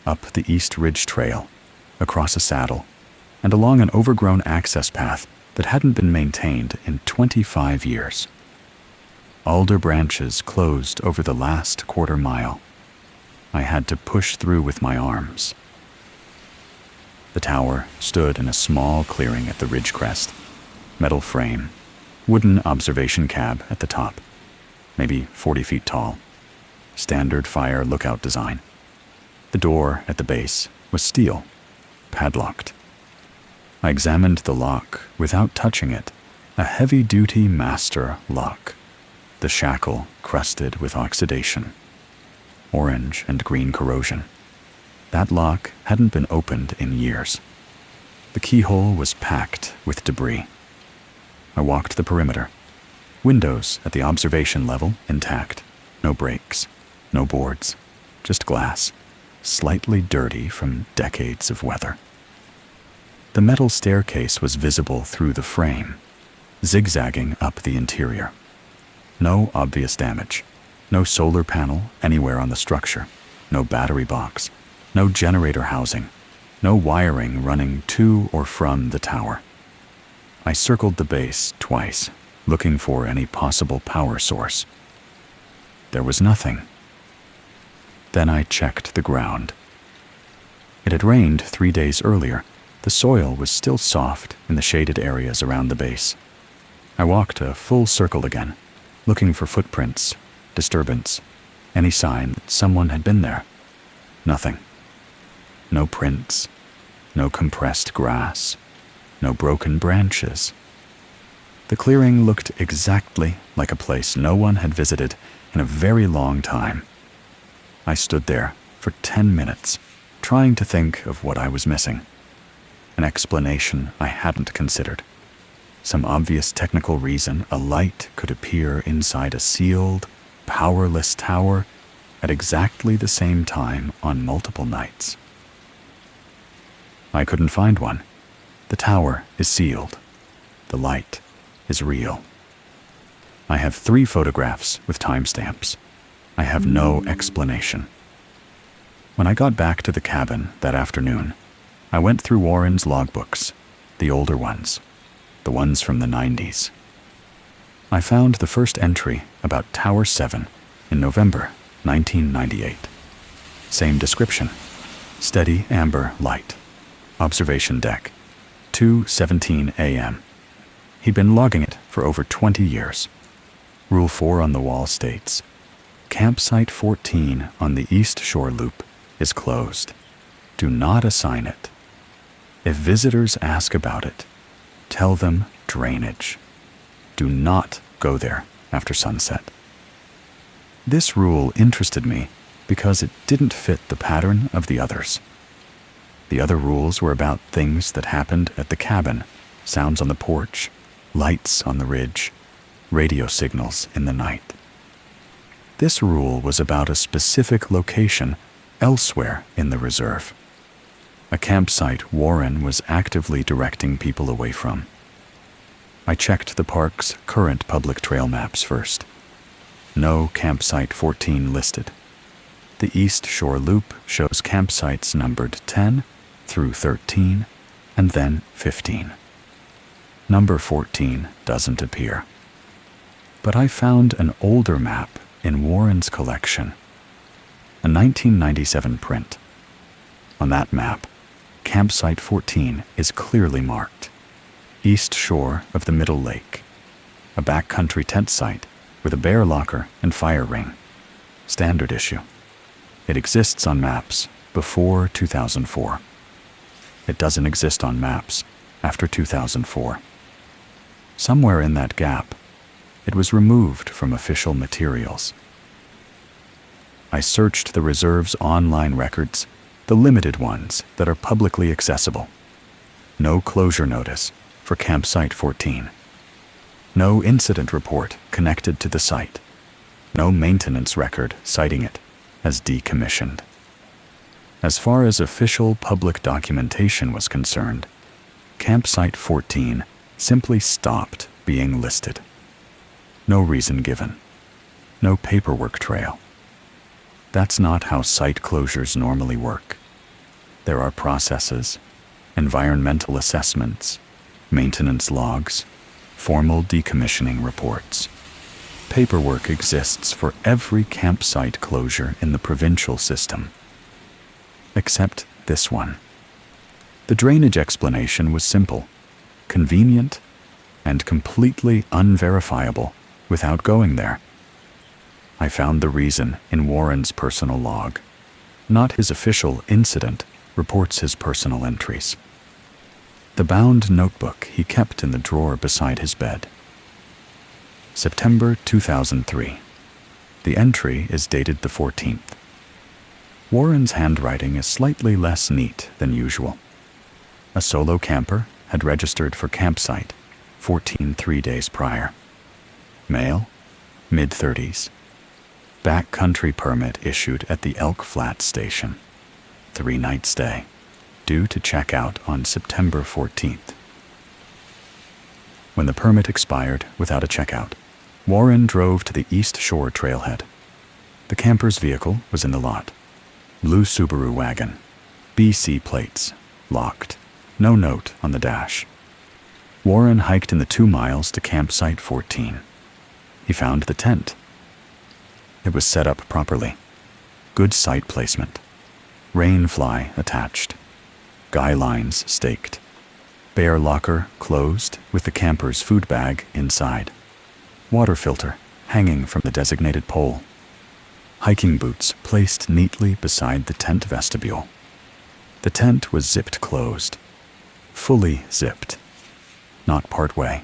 [SPEAKER 1] up the East Ridge Trail, across a saddle, and along an overgrown access path that hadn't been maintained in 25 years. Alder branches closed over the last quarter mile. I had to push through with my arms. The tower stood in a small clearing at the ridge crest. Metal frame, wooden observation cab at the top, maybe 40 feet tall. Standard fire lookout design. The door at the base was steel, padlocked. I examined the lock without touching it, a heavy-duty master lock, the shackle crusted with oxidation, orange and green corrosion. That lock hadn't been opened in years. The keyhole was packed with debris. I walked the perimeter. Windows at the observation level intact. No breaks, no boards, just glass, slightly dirty from decades of weather. The metal staircase was visible through the frame, zigzagging up the interior. No obvious damage. No solar panel anywhere on the structure. No battery box. No generator housing. No wiring running to or from the tower. I circled the base twice, looking for any possible power source. There was nothing. Then I checked the ground. It had rained 3 days earlier. The soil was still soft in the shaded areas around the base. I walked a full circle again, looking for footprints, disturbance, any sign that someone had been there. Nothing. No prints, no compressed grass, no broken branches. The clearing looked exactly like a place no one had visited in a very long time. I stood there for 10 minutes, trying to think of what I was missing. An explanation I hadn't considered. Some obvious technical reason a light could appear inside a sealed, powerless tower at exactly the same time on multiple nights. I couldn't find one. The tower is sealed. The light is real. I have 3 photographs with timestamps. I have no explanation. When I got back to the cabin that afternoon, I went through Warren's logbooks, the older ones, the ones from the 90s. I found the first entry about Tower 7 in November 1998. Same description. Steady amber light. Observation deck. 2:17 a.m. He'd been logging it for over 20 years. Rule 4 on the wall states, Campsite 14 on the East Shore Loop is closed. Do not assign it. If visitors ask about it, tell them drainage. Do not go there after sunset. This rule interested me because it didn't fit the pattern of the others. The other rules were about things that happened at the cabin, sounds on the porch, lights on the ridge, radio signals in the night. This rule was about a specific location elsewhere in the reserve. A campsite Warren was actively directing people away from. I checked the park's current public trail maps first. No Campsite 14 listed. The East Shore Loop shows campsites numbered 10 through 13 and then 15. Number 14 doesn't appear. But I found an older map in Warren's collection, a 1997 print. On that map, Campsite 14 is clearly marked. East shore of the Middle Lake. A backcountry tent site with a bear locker and fire ring. Standard issue. It exists on maps before 2004. It doesn't exist on maps after 2004. Somewhere in that gap, it was removed from official materials. I searched the reserve's online records, the limited ones that are publicly accessible. No closure notice for Campsite 14. No incident report connected to the site. No maintenance record citing it as decommissioned. As far as official public documentation was concerned, Campsite 14 simply stopped being listed. No reason given. No paperwork trail. That's not how site closures normally work. There are processes, environmental assessments, maintenance logs, formal decommissioning reports. Paperwork exists for every campsite closure in the provincial system, except this one. The drainage explanation was simple, convenient, and completely unverifiable without going there. I found the reason in Warren's personal log. Not his official incident reports his personal entries. The bound notebook he kept in the drawer beside his bed. September 2003. The entry is dated the 14th. Warren's handwriting is slightly less neat than usual. A solo camper had registered for Campsite 14 3 days prior. Male, mid-30s. Backcountry permit issued at the Elk Flat station. 3-night stay, due to check out on September 14th. When the permit expired without a checkout, Warren drove to the East Shore trailhead. The camper's vehicle was in the lot. Blue Subaru wagon, BC plates, locked, no note on the dash. Warren hiked in the 2 miles to Campsite 14. He found the tent. It was set up properly. Good site placement. Rain fly attached. Guy lines staked. Bear locker closed with the camper's food bag inside. Water filter hanging from the designated pole. Hiking boots placed neatly beside the tent vestibule. The tent was zipped closed. Fully zipped. Not part way.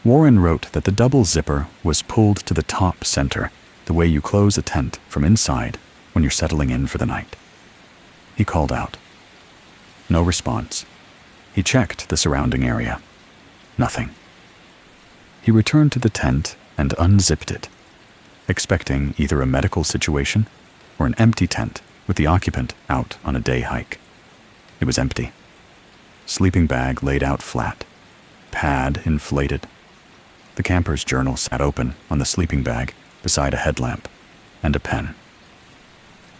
[SPEAKER 1] Warren wrote that the double zipper was pulled to the top center, the way you close a tent from inside when you're settling in for the night. He called out. No response. He checked the surrounding area. Nothing. He returned to the tent and unzipped it, expecting either a medical situation or an empty tent with the occupant out on a day hike. It was empty. Sleeping bag laid out flat. Pad inflated. The camper's journal sat open on the sleeping bag beside a headlamp and a pen.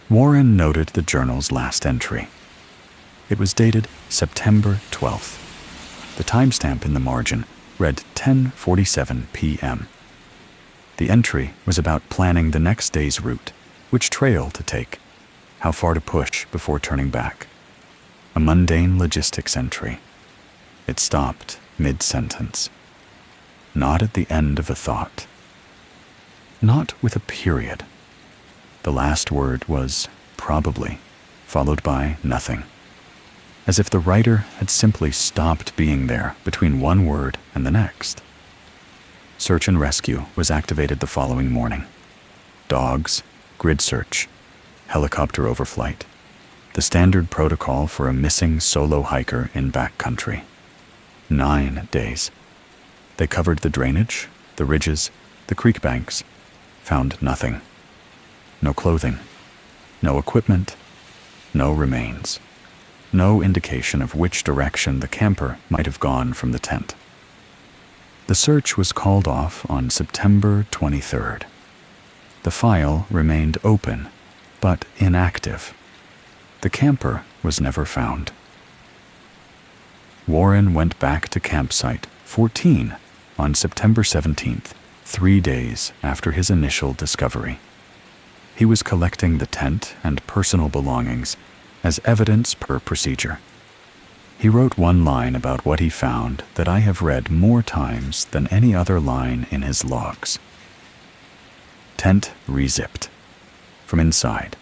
[SPEAKER 1] Warren noted the journal's last entry. It was dated September 12th. The timestamp in the margin read 10:47 p.m. The entry was about planning the next day's route, which trail to take, how far to push before turning back. A mundane logistics entry. It stopped mid-sentence. Not at the end of a thought. Not with a period. The last word was probably, followed by nothing. As if the writer had simply stopped being there between one word and the next. Search and rescue was activated the following morning. Dogs, grid search, helicopter overflight, the standard protocol for a missing solo hiker in backcountry. 9 days. They covered the drainage, the ridges, the creek banks, found nothing. No clothing, no equipment, no remains. No indication of which direction the camper might have gone from the tent. The search was called off on September 23rd. The file remained open, but inactive. The camper was never found. Warren went back to Campsite 14 on September 17th, 3 days after his initial discovery. He was collecting the tent and personal belongings as evidence per procedure. He wrote one line about what he found that I have read more times than any other line in his logs. Tent rezipped. from inside.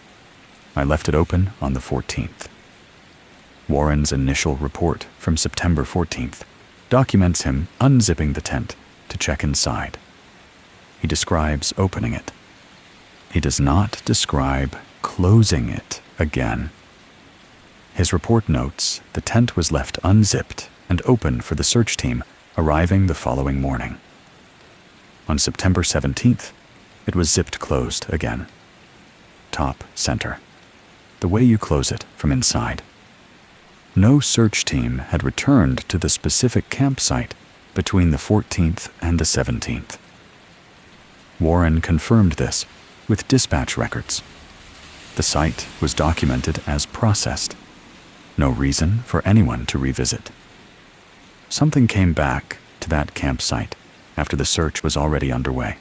[SPEAKER 1] I left it open on the 14th. Warren's initial report from September 14th documents him unzipping the tent to check inside. He describes opening it. He does not describe closing it again. His report notes the tent was left unzipped and open for the search team arriving the following morning. On September 17th, it was zipped closed again. Top center. The way you close it from inside. No search team had returned to the specific campsite between the 14th and the 17th. Warren confirmed this with dispatch records. The site was documented as processed. No reason for anyone to revisit. Something came back to that campsite after the search was already underway.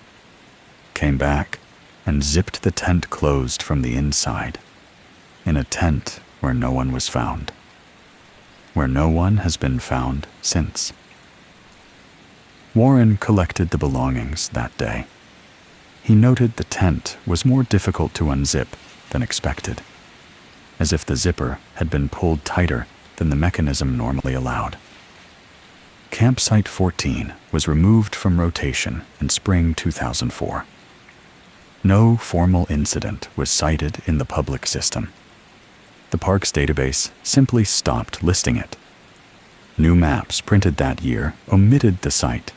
[SPEAKER 1] Came back and zipped the tent closed from the inside, in a tent where no one was found, where no one has been found since. Warren collected the belongings that day. He noted the tent was more difficult to unzip than expected, as if the zipper had been pulled tighter than the mechanism normally allowed. Campsite 14 was removed from rotation in spring 2004. No formal incident was cited in the public system. The park's database simply stopped listing it. New maps printed that year omitted the site.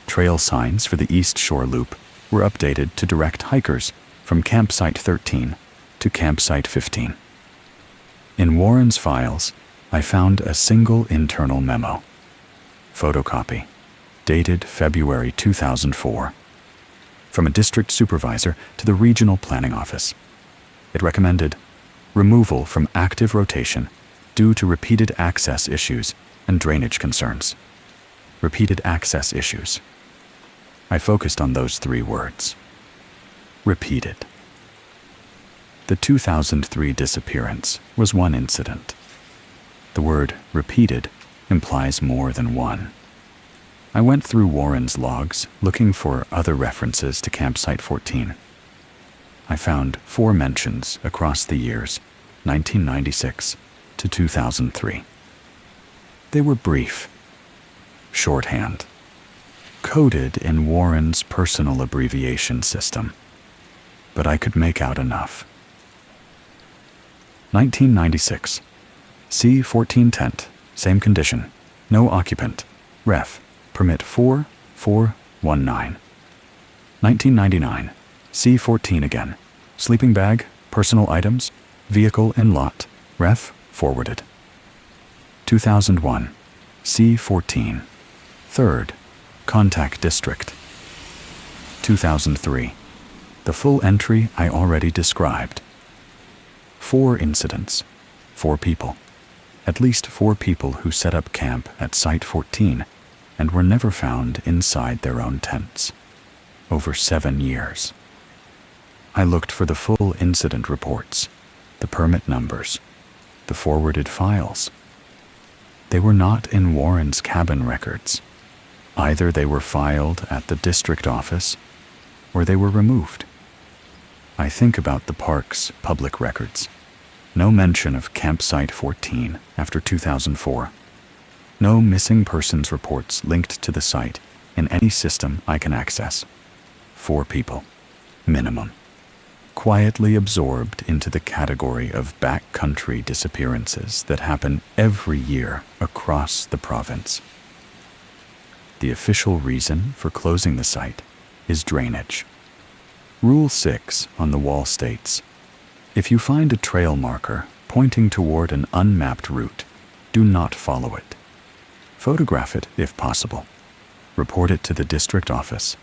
[SPEAKER 1] Trail signs for the East Shore Loop were updated to direct hikers from Campsite 13 to Campsite 15. In Warren's files, I found a single internal memo. Photocopy, dated February 2004, from a district supervisor to the regional planning office. It recommended removal from active rotation due to repeated access issues and drainage concerns. Repeated access issues. I focused on those 3 words. Repeated. The 2003 disappearance was one incident. The word repeated implies more than one. I went through Warren's logs looking for other references to Campsite 14. I found 4 mentions across the years 1996 to 2003. They were brief, shorthand, coded in Warren's personal abbreviation system, but I could make out enough. 1996. C14 tent, same condition, no occupant, ref, permit 4419. 1999. C14 again, sleeping bag, personal items, vehicle in lot, ref, forwarded. 2001. C14. Third, contact district. 2003. The full entry I already described. 4 incidents, 4 people. At least 4 people who set up camp at Site 14 and were never found inside their own tents. Over 7 years. I looked for the full incident reports, the permit numbers, the forwarded files. They were not in Warren's cabin records. Either they were filed at the district office or they were removed. I think about the park's public records. No mention of Campsite 14 after 2004. No missing persons reports linked to the site in any system I can access. 4 people, minimum. Quietly absorbed into the category of backcountry disappearances that happen every year across the province. The official reason for closing the site is drainage. Rule 6 on the wall states, if you find a trail marker pointing toward an unmapped route, do not follow it. Photograph it if possible. Report it to the district office.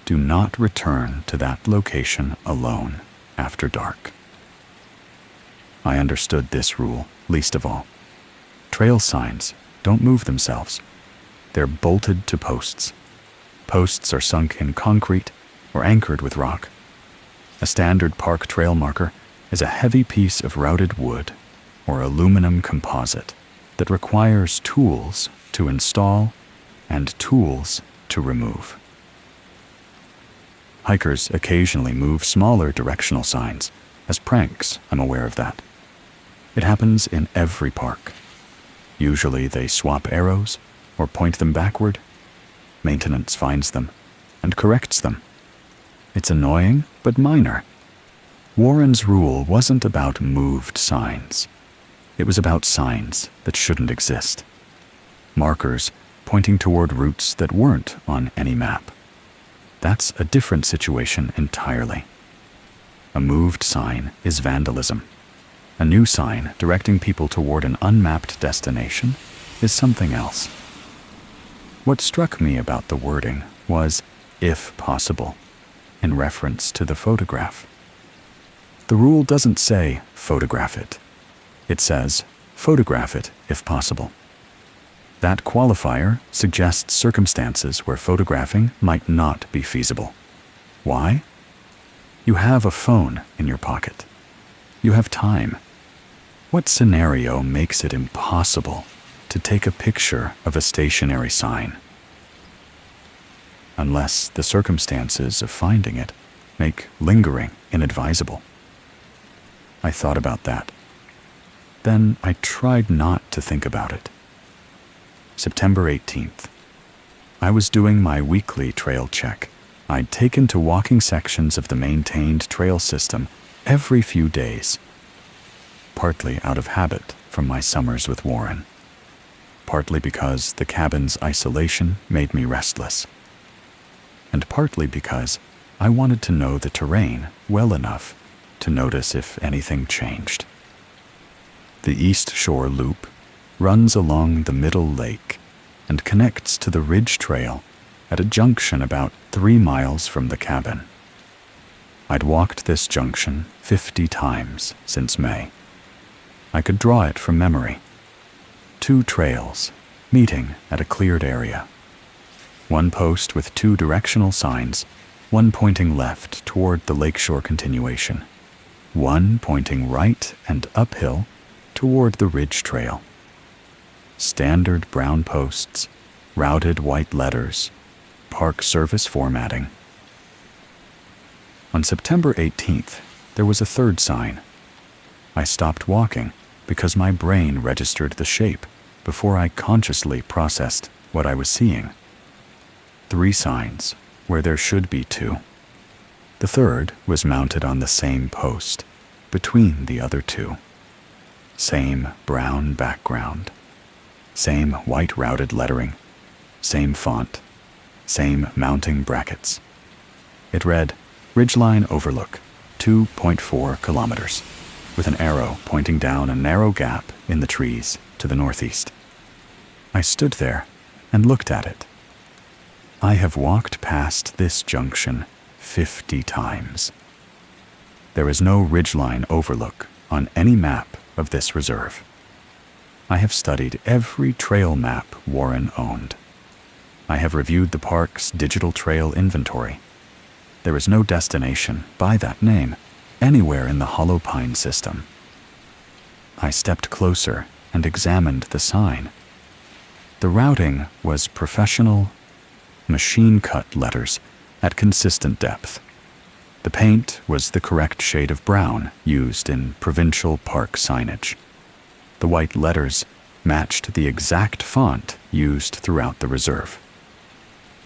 [SPEAKER 1] Do not return to that location alone after dark. I understood this rule least of all. Trail signs don't move themselves. They're bolted to posts. Posts are sunk in concrete or anchored with rock. A standard park trail marker is a heavy piece of routed wood or aluminum composite that requires tools to install and tools to remove. Hikers occasionally move smaller directional signs. As pranks, I'm aware of that. It happens in every park. Usually they swap arrows or point them backward. Maintenance finds them and corrects them. It's annoying, but minor. Warren's rule wasn't about moved signs. It was about signs that shouldn't exist. Markers pointing toward routes that weren't on any map. That's a different situation entirely. A moved sign is vandalism. A new sign directing people toward an unmapped destination is something else. What struck me about the wording was, if possible, in reference to the photograph. The rule doesn't say, photograph it. It says, photograph it if possible. That qualifier suggests circumstances where photographing might not be feasible. Why? You have a phone in your pocket. You have time. What scenario makes it impossible to take a picture of a stationary sign? Unless the circumstances of finding it make lingering inadvisable. I thought about that. Then I tried not to think about it. September 18th. I was doing my weekly trail check. I'd taken to walking sections of the maintained trail system every few days. Partly out of habit from my summers with Warren. Partly because the cabin's isolation made me restless. And partly because I wanted to know the terrain well enough to notice if anything changed. The East Shore Loop runs along the Middle Lake and connects to the Ridge Trail at a junction about 3 miles from the cabin. I'd walked this junction 50 times since May. I could draw it from memory. 2 trails meeting at a cleared area. One post with 2 directional signs, one pointing left toward the lakeshore continuation, one pointing right and uphill toward the Ridge Trail. Standard brown posts, routed white letters, Park Service formatting. On September 18th, there was a 3rd sign. I stopped walking because my brain registered the shape before I consciously processed what I was seeing. 3 signs where there should be 2. The 3rd was mounted on the same post, between the other 2. Same brown background. Same white routed lettering. Same font. Same mounting brackets. It read, Ridgeline Overlook, 2.4 kilometers, with an arrow pointing down a narrow gap in the trees to the northeast. I stood there and looked at it. I have walked past this junction 50 times. There is no ridgeline overlook on any map of this reserve. I have studied every trail map Warren owned. I have reviewed the park's digital trail inventory. There is no destination by that name anywhere in the Hollow Pine system. I stepped closer and examined the sign. The routing was professional, machine-cut letters at consistent depth. The paint was the correct shade of brown used in provincial park signage. The white letters matched the exact font used throughout the reserve.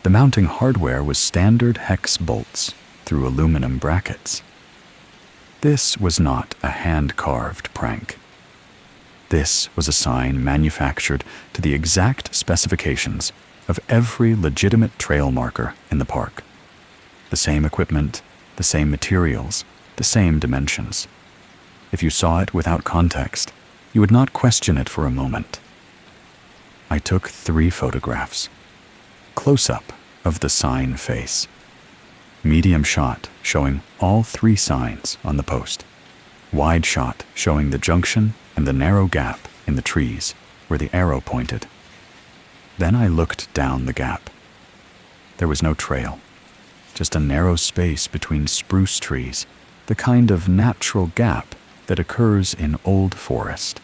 [SPEAKER 1] The mounting hardware was standard hex bolts through aluminum brackets. This was not a hand-carved prank. This was a sign manufactured to the exact specifications of every legitimate trail marker in the park. The same equipment, the same materials, the same dimensions. If you saw it without context, you would not question it for a moment. I took 3 photographs. Close-up of the sign face. Medium shot showing all 3 signs on the post. Wide shot showing the junction and the narrow gap in the trees where the arrow pointed. Then I looked down the gap. There was no trail, just a narrow space between spruce trees, the kind of natural gap that occurs in old forest.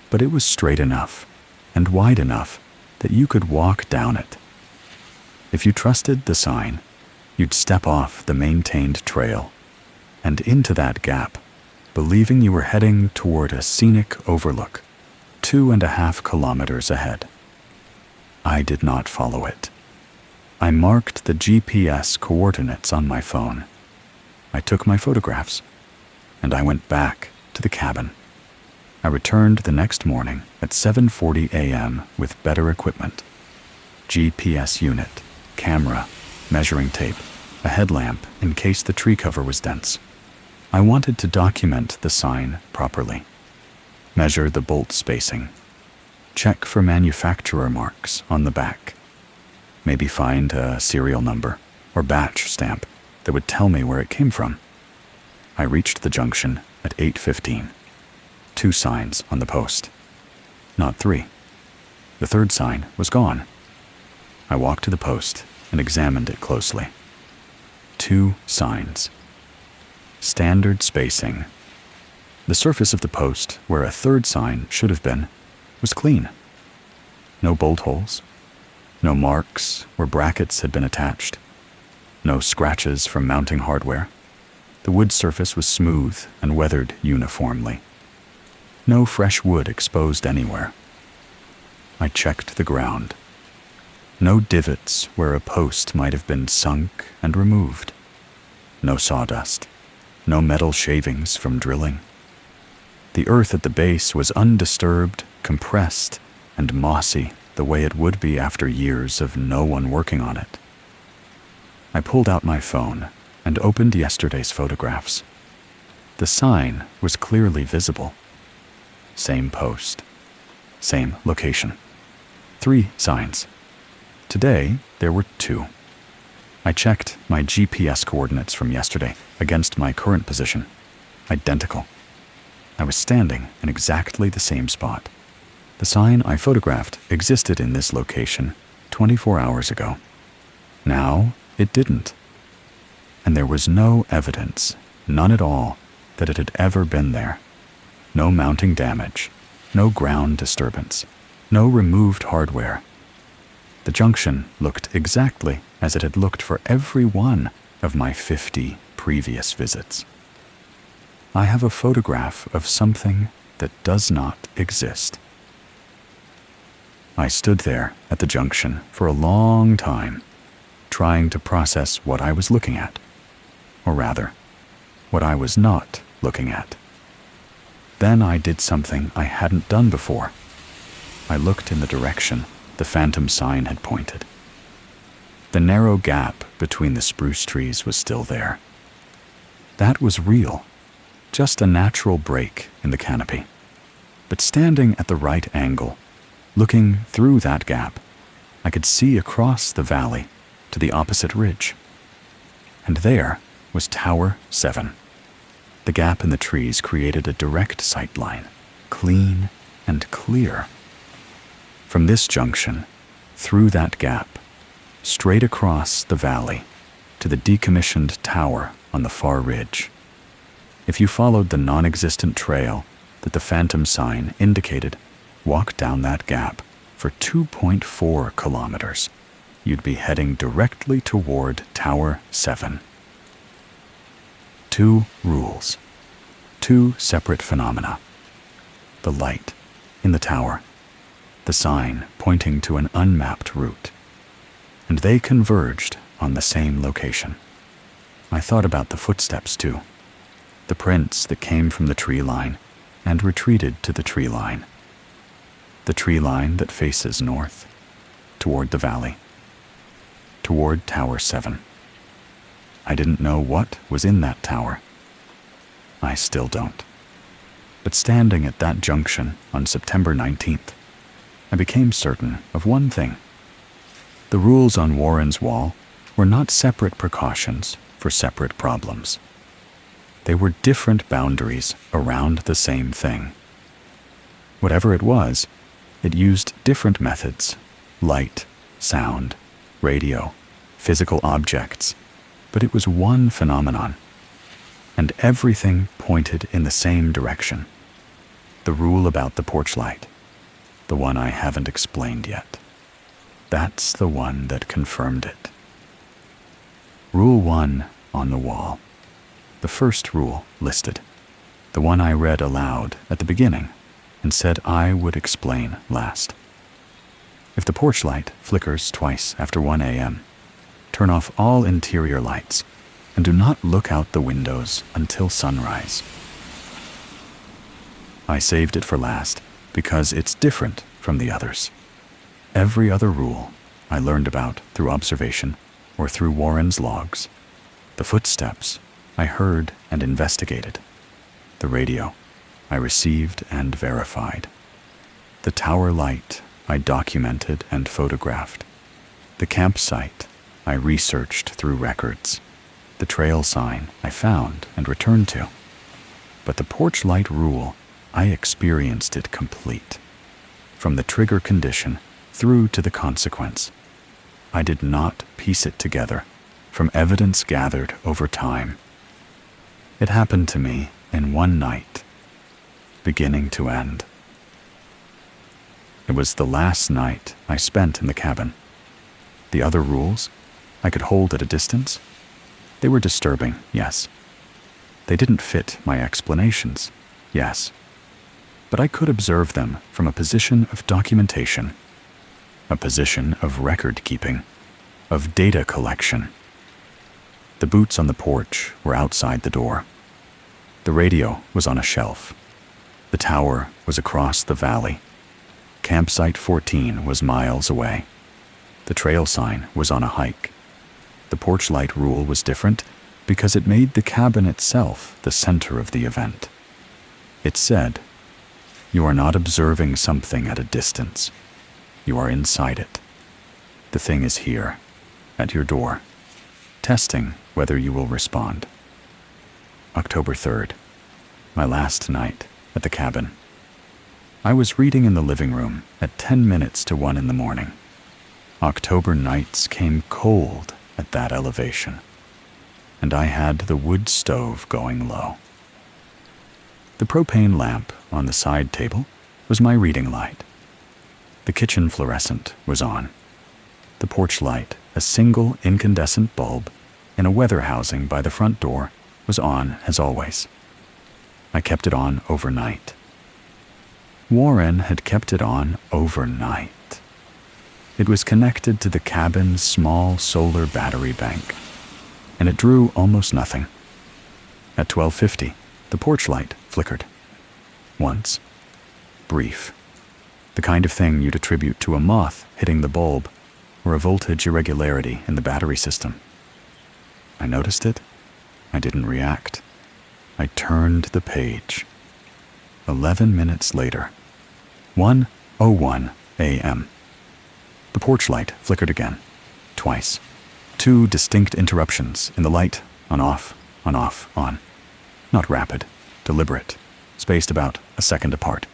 [SPEAKER 1] But it was straight enough and wide enough that you could walk down it. If you trusted the sign, You'd step off the maintained trail and into that gap, believing you were heading toward a scenic overlook 2.5 kilometers ahead. I did not follow it. I marked the GPS coordinates on my phone. I took my photographs, and I went back to the cabin. I returned the next morning at 7:40 a.m. with better equipment. GPS unit, camera, measuring tape, a headlamp in case the tree cover was dense. I wanted to document the sign properly. Measure the bolt spacing. Check for manufacturer marks on the back. Maybe find a serial number or batch stamp that would tell me where it came from. I reached the junction at 8:15. 2 signs on the post. Not 3. The third sign was gone. I walked to the post and examined it closely. 2 signs. Standard spacing. The surface of the post, where a third sign should have been, was clean. No bolt holes. No marks where brackets had been attached. No scratches from mounting hardware. The wood surface was smooth and weathered uniformly. No fresh wood exposed anywhere. I checked the ground. No divots where a post might have been sunk and removed. No sawdust. No metal shavings from drilling. The earth at the base was undisturbed, compressed, and mossy the way it would be after years of no one working on it. I pulled out my phone and opened yesterday's photographs. The sign was clearly visible. Same post. Same location. 3 signs. Today, there were 2. I checked my GPS coordinates from yesterday against my current position. Identical. I was standing in exactly the same spot. The sign I photographed existed in this location 24 hours ago. Now, it didn't. And there was no evidence, none at all, that it had ever been there. No mounting damage, no ground disturbance, no removed hardware. The junction looked exactly as it had looked for every one of my 50 previous visits. I have a photograph of something that does not exist. I stood there at the junction for a long time, trying to process what I was looking at, or rather, what I was not looking at. Then I did something I hadn't done before. I looked in the direction the phantom sign had pointed. The narrow gap between the spruce trees was still there. That was real, just a natural break in the canopy. But standing at the right angle, looking through that gap, I could see across the valley to the opposite ridge. And there was Tower 7. The gap in the trees created a direct sight line, clean and clear. From this junction, through that gap, straight across the valley to the decommissioned tower on the far ridge. If you followed the non-existent trail that the phantom sign indicated, walk down that gap for 2.4 kilometers, you'd be heading directly toward Tower 7. 2 rules, 2 separate phenomena. The light in the tower, the sign pointing to an unmapped route, and they converged on the same location. I thought about the footsteps too, the prints that came from the tree line and retreated to the tree line. The tree line that faces north, toward the valley, toward Tower 7. I didn't know what was in that tower. I still don't. But standing at that junction on September 19th, I became certain of one thing. The rules on Warren's Wall were not separate precautions for separate problems. They were different boundaries around the same thing. Whatever it was, it used different methods: light, sound, radio, physical objects, but it was one phenomenon. And everything pointed in the same direction. The rule about the porch light, the one I haven't explained yet. That's the one that confirmed it. Rule 1 on the wall. The first rule listed. The one I read aloud at the beginning and said I would explain last. If the porch light flickers twice after 1 a.m., turn off all interior lights and do not look out the windows until sunrise. I saved it for last because it's different from the others. Every other rule I learned about through observation or through Warren's logs. The footsteps I heard and investigated. The radio I received and verified. The tower light I documented and photographed. The campsite I researched through records. The trail sign I found and returned to. But the porch light rule, I experienced it complete. From the trigger condition through to the consequence. I did not piece it together from evidence gathered over time. It happened to me in one night, beginning to end. It was the last night I spent in the cabin. The other rules I could hold at a distance. They were disturbing, yes. They didn't fit my explanations, yes. But I could observe them from a position of documentation, a position of record keeping, of data collection. The boots on the porch were outside the door. The radio was on a shelf. The tower was across the valley. Campsite 14 was miles away. The trail sign was on a hike. The porch light rule was different because it made the cabin itself the center of the event. It said, "You are not observing something at a distance. You are inside it. The thing is here, at your door, testing whether you will respond." October 3rd, my last night at the cabin. I was reading in the living room at 10 minutes to 1 in the morning. October nights came cold at that elevation, and I had the wood stove going low. The propane lamp on the side table was my reading light. The kitchen fluorescent was on. The porch light, a single incandescent bulb in a weather housing by the front door, was on as always. I kept it on overnight. Warren had kept it on overnight. It was connected to the cabin's small solar battery bank, and it drew almost nothing. At 12:50, the porch light flickered. Once. Brief. The kind of thing you'd attribute to a moth hitting the bulb or a voltage irregularity in the battery system. I noticed it. I didn't react. I turned the page. 11 minutes later, 1:01 a.m. The porch light flickered again, twice. 2 distinct interruptions in the light, on off, on off, on. Not rapid, deliberate, spaced about a second apart.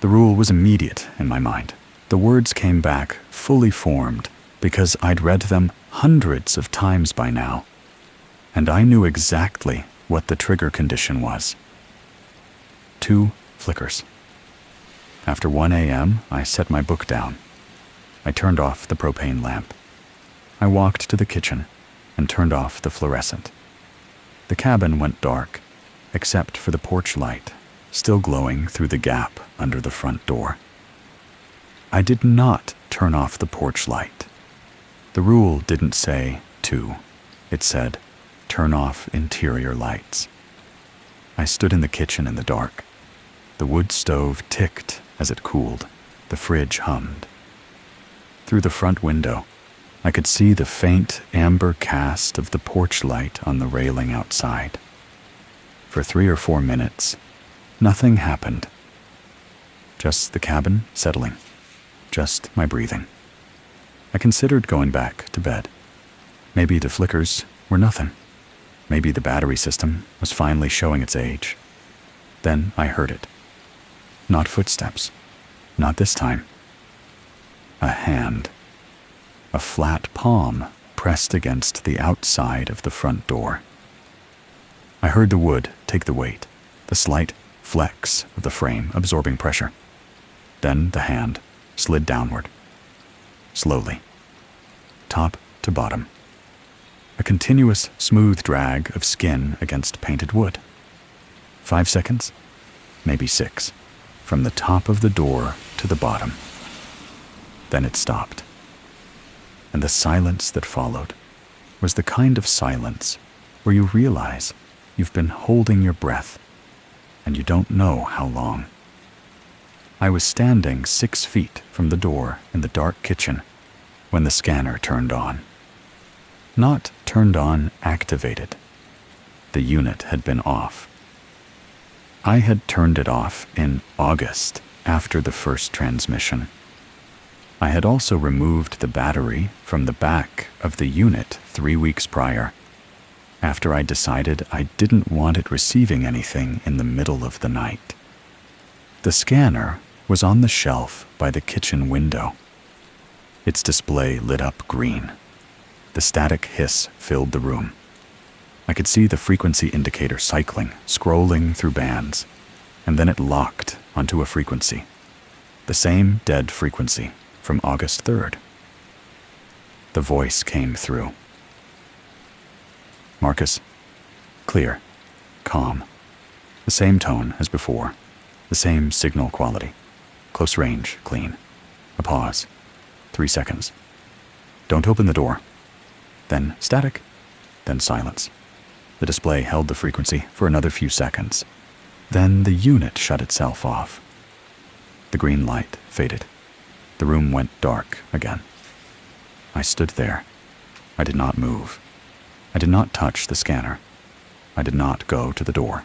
[SPEAKER 1] The rule was immediate in my mind. The words came back fully formed because I'd read them hundreds of times by now, and I knew exactly what the trigger condition was. 2 flickers. After 1 a.m., I set my book down. I turned off the propane lamp. I walked to the kitchen and turned off the fluorescent. The cabin went dark, except for the porch light, still glowing through the gap under the front door. I did not turn off the porch light. The rule didn't say to. It said, turn off interior lights. I stood in the kitchen in the dark. The wood stove ticked as it cooled. The fridge hummed. Through the front window, I could see the faint amber cast of the porch light on the railing outside. For 3 or 4 minutes, nothing happened. Just the cabin settling. Just my breathing. I considered going back to bed. Maybe the flickers were nothing. Maybe the battery system was finally showing its age. Then I heard it. Not footsteps. Not this time. A hand. A flat palm pressed against the outside of the front door. I heard the wood take the weight, the slight flex of the frame absorbing pressure. Then the hand slid downward. Slowly. Top to bottom. A continuous, smooth drag of skin against painted wood. 5 seconds, maybe 6, from the top of the door to the bottom. Then it stopped. And the silence that followed was the kind of silence where you realize you've been holding your breath and you don't know how long. I was standing 6 feet from the door in the dark kitchen when the scanner turned on. Not turned on, activated. The unit had been off. I had turned it off in August after the first transmission. I had also removed the battery from the back of the unit 3 weeks prior, after I decided I didn't want it receiving anything in the middle of the night. The scanner was on the shelf by the kitchen window. Its display lit up green. The static hiss filled the room. I could see the frequency indicator cycling, scrolling through bands, and then it locked onto a frequency. The same dead frequency from August 3rd. The voice came through. Marcus, clear, calm. The same tone as before, the same signal quality. Close range, clean. A pause. 3 seconds. Don't open the door. Then static, then silence. The display held the frequency for another few seconds. Then the unit shut itself off. The green light faded. The room went dark again. I stood there. I did not move. I did not touch the scanner. I did not go to the door.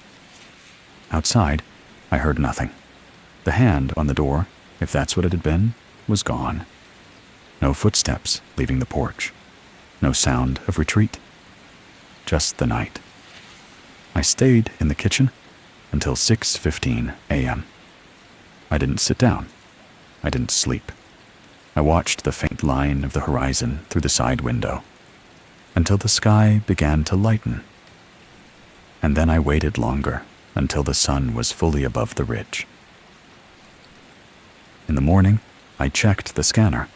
[SPEAKER 1] Outside, I heard nothing. The hand on the door, if that's what it had been, was gone. No footsteps leaving the porch. No sound of retreat. Just the night. I stayed in the kitchen until 6:15 a.m. I didn't sit down. I didn't sleep. I watched the faint line of the horizon through the side window until the sky began to lighten. And then I waited longer until the sun was fully above the ridge. In the morning, I checked the scanner.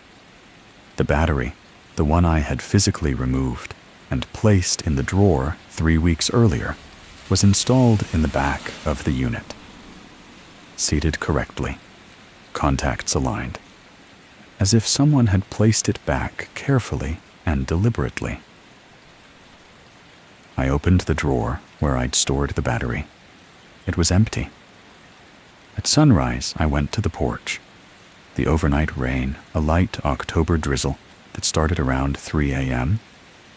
[SPEAKER 1] The battery, the one I had physically removed and placed in the drawer 3 weeks earlier, was installed in the back of the unit. Seated correctly, contacts aligned, as if someone had placed it back carefully and deliberately. I opened the drawer where I'd stored the battery. It was empty. At sunrise, I went to the porch. The overnight rain, a light October drizzle that started around 3 a.m.,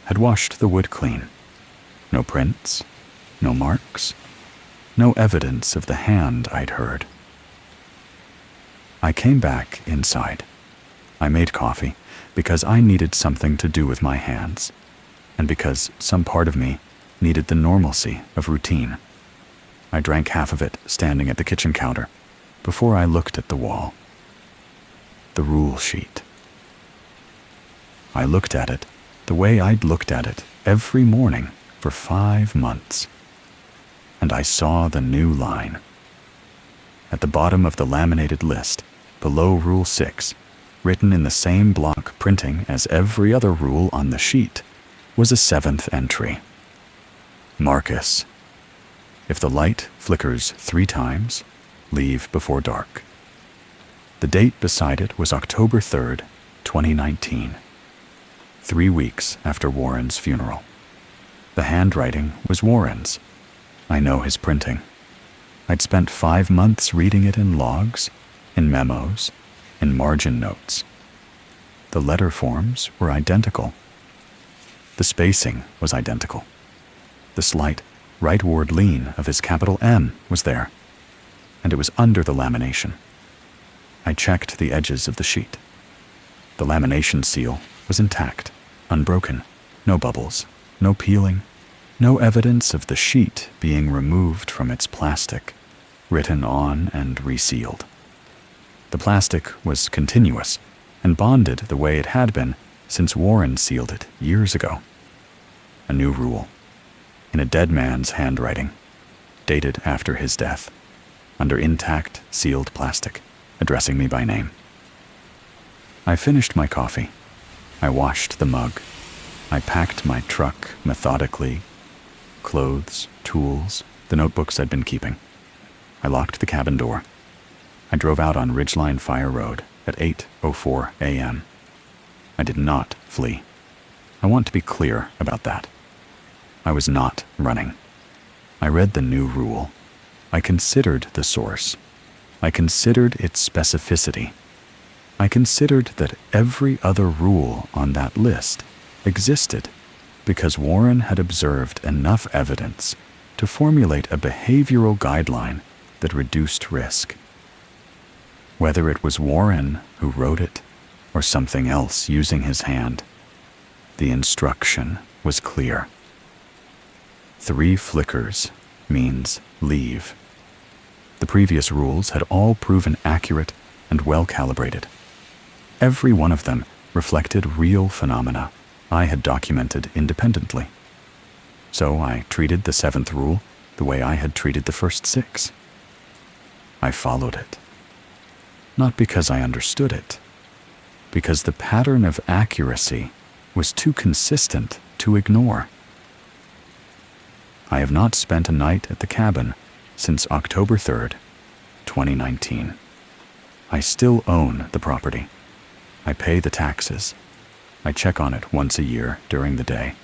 [SPEAKER 1] had washed the wood clean. No prints, no marks, no evidence of the hand I'd heard. I came back inside. I made coffee because I needed something to do with my hands, and because some part of me needed the normalcy of routine. I drank half of it standing at the kitchen counter before I looked at the wall. The rule sheet. I looked at it the way I'd looked at it every morning for 5 months. And I saw the new line. At the bottom of the laminated list, below Rule 6, written in the same block printing as every other rule on the sheet, was a 7th entry. Marcus. If the light flickers 3 times, leave before dark. The date beside it was October 3rd, 2019. 3 weeks after Warren's funeral. The handwriting was Warren's. I know his printing. I'd spent 5 months reading it in logs, in memos, in margin notes. The letter forms were identical. The spacing was identical. The slight rightward lean of his capital M was there, and it was under the lamination. I checked the edges of the sheet. The lamination seal was intact, unbroken, no bubbles, no peeling, no evidence of the sheet being removed from its plastic, written on and resealed. The plastic was continuous and bonded the way it had been since Warren sealed it years ago. A new rule, in a dead man's handwriting, dated after his death, under intact, sealed plastic, addressing me by name. I finished my coffee. I washed the mug. I packed my truck methodically, clothes, tools, the notebooks I'd been keeping. I locked the cabin door. I drove out on Ridgeline Fire Road at 8:04 a.m. I did not flee. I want to be clear about that. I was not running. I read the new rule. I considered the source. I considered its specificity. I considered that every other rule on that list existed because Warren had observed enough evidence to formulate a behavioral guideline that reduced risk. Whether it was Warren who wrote it or something else using his hand, the instruction was clear. 3 flickers means leave. The previous rules had all proven accurate and well-calibrated. Every one of them reflected real phenomena I had documented independently. So I treated the 7th rule the way I had treated the first 6. I followed it. Not because I understood it, because the pattern of accuracy was too consistent to ignore. I have not spent a night at the cabin since October 3rd, 2019. I still own the property. I pay the taxes. I check on it once a year during the day.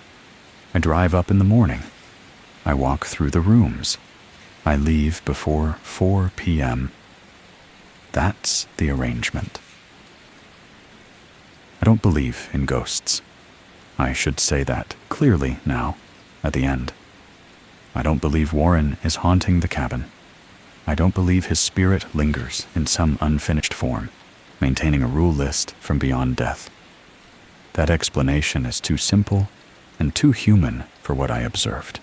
[SPEAKER 1] I drive up in the morning. I walk through the rooms. I leave before 4 p.m. That's the arrangement. I don't believe in ghosts. I should say that clearly now, at the end. I don't believe Warren is haunting the cabin. I don't believe his spirit lingers in some unfinished form, maintaining a rule list from beyond death. That explanation is too simple and too human for what I observed.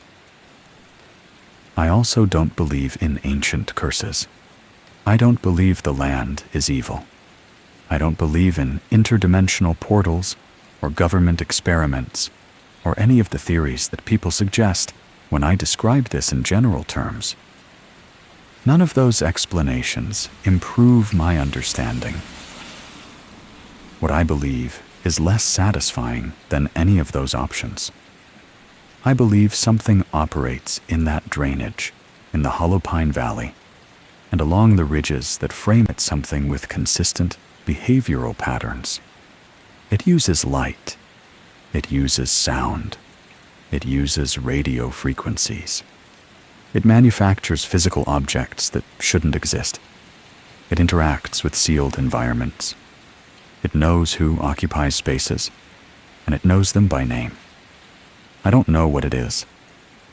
[SPEAKER 1] I also don't believe in ancient curses. I don't believe the land is evil. I don't believe in interdimensional portals or government experiments or any of the theories that people suggest when I describe this in general terms. None of those explanations improve my understanding. What I believe is less satisfying than any of those options. I believe something operates in that drainage, in the Hollow Pine Valley, and along the ridges that frame it something with consistent behavioral patterns. It uses light. It uses sound. It uses radio frequencies. It manufactures physical objects that shouldn't exist. It interacts with sealed environments. It knows who occupies spaces, and it knows them by name. I don't know what it is.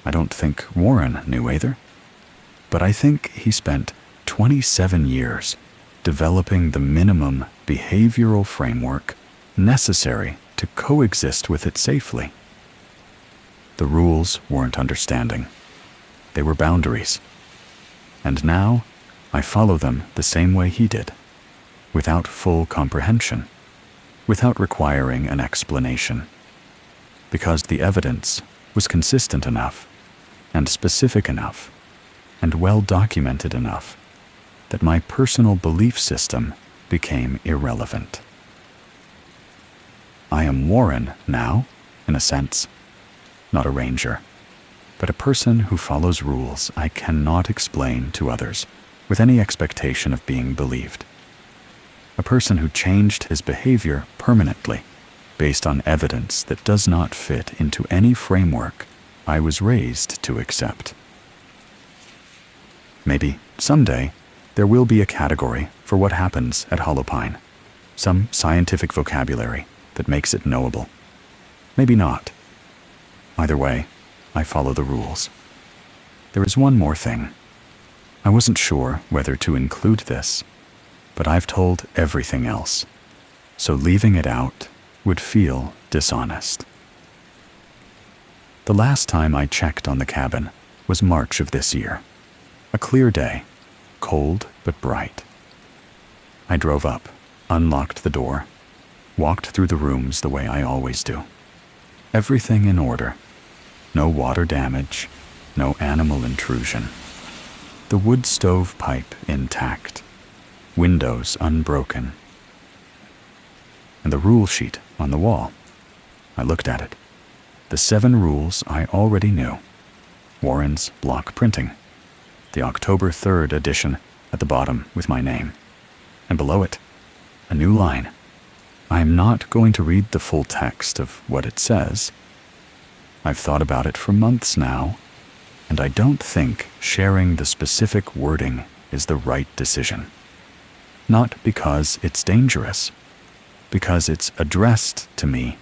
[SPEAKER 1] I don't think Warren knew either. But I think he spent 27 years developing the minimum behavioral framework necessary to coexist with it safely. The rules weren't understanding. They were boundaries. And now I follow them the same way he did, without full comprehension, without requiring an explanation, because the evidence was consistent enough and specific enough and well documented enough that my personal belief system became irrelevant. I am Warren now, in a sense, not a ranger, but a person who follows rules I cannot explain to others with any expectation of being believed. A person who changed his behavior permanently based on evidence that does not fit into any framework I was raised to accept. Maybe someday there will be a category for what happens at Hollow Pine, some scientific vocabulary that makes it knowable. Maybe not. Either way, I follow the rules. There is one more thing. I wasn't sure whether to include this, but I've told everything else, so leaving it out would feel dishonest. The last time I checked on the cabin was March of this year. A clear day, cold but bright. I drove up, unlocked the door, walked through the rooms the way I always do. Everything in order. No water damage, no animal intrusion. The wood stove pipe intact, windows unbroken. And the rule sheet on the wall. I looked at it. The 7 rules I already knew. Warren's block printing. The October 3rd edition at the bottom with my name. And below it, a new line. I am not going to read the full text of what it says. I've thought about it for months now, and I don't think sharing the specific wording is the right decision. Not because it's dangerous, because it's addressed to me,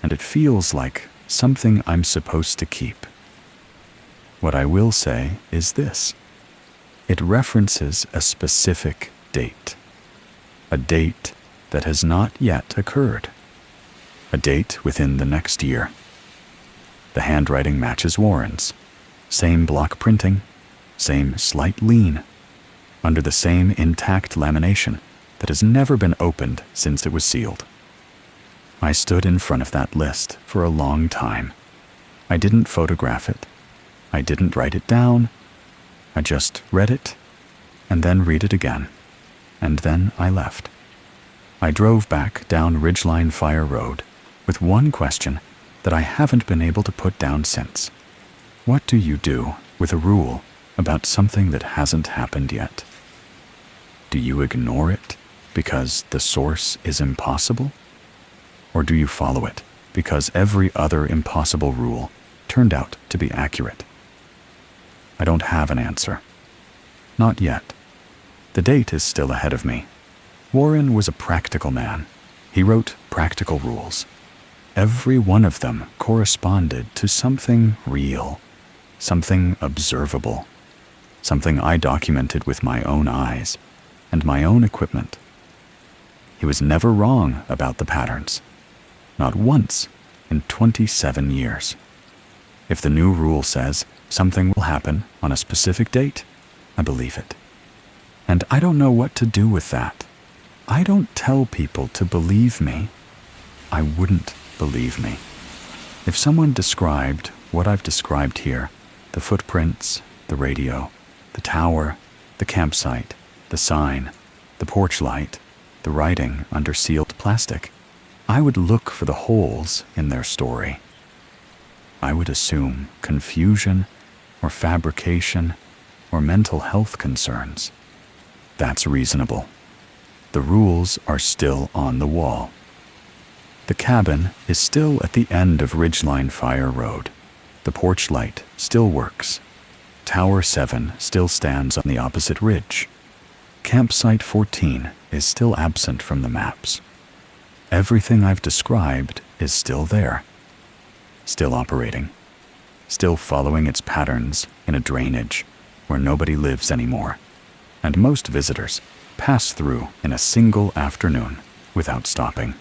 [SPEAKER 1] and it feels like something I'm supposed to keep. What I will say is this. It references a specific date. A date that has not yet occurred. A date within the next year. The handwriting matches Warren's. Same block printing, same slight lean, under the same intact lamination that has never been opened since it was sealed. I stood in front of that list for a long time. I didn't photograph it. I didn't write it down. I just read it, and then read it again, and then I left. I drove back down Ridgeline Fire Road with one question that I haven't been able to put down since. What do you do with a rule about something that hasn't happened yet? Do you ignore it because the source is impossible? Or do you follow it because every other impossible rule turned out to be accurate? I don't have an answer. Not yet. The date is still ahead of me. Warren was a practical man. He wrote practical rules. Every one of them corresponded to something real, something observable, something I documented with my own eyes and my own equipment. He was never wrong about the patterns. Not once in 27 years. If the new rule says something will happen on a specific date, I believe it. And I don't know what to do with that. I don't tell people to believe me. I wouldn't believe me. If someone described what I've described here, the footprints, the radio, the tower, the campsite, the sign, the porch light, the writing under sealed plastic, I would look for the holes in their story. I would assume confusion or fabrication or mental health concerns. That's reasonable. The rules are still on the wall. The cabin is still at the end of Ridgeline Fire Road. The porch light still works. Tower 7 still stands on the opposite ridge. Campsite 14 is still absent from the maps. Everything I've described is still there. Still operating. Still following its patterns in a drainage where nobody lives anymore, and most visitors pass through in a single afternoon without stopping.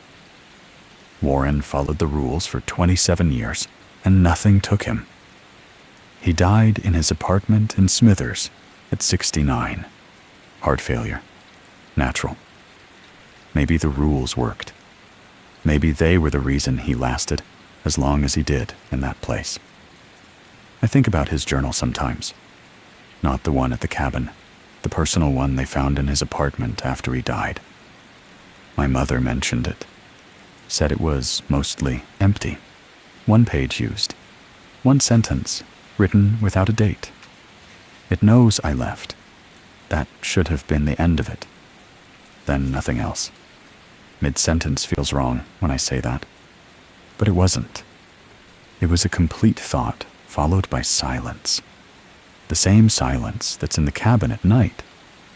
[SPEAKER 1] Warren followed the rules for 27 years, and nothing took him. He died in his apartment in Smithers at 69. Heart failure. Natural. Maybe the rules worked. Maybe they were the reason he lasted as long as he did in that place. I think about his journal sometimes. Not the one at the cabin, the personal one they found in his apartment after he died. My mother mentioned it. Said it was mostly empty. 1 page used. 1 sentence, written without a date. It knows I left. That should have been the end of it. Then nothing else. Mid-sentence feels wrong when I say that. But it wasn't. It was a complete thought followed by silence. The same silence that's in the cabin at night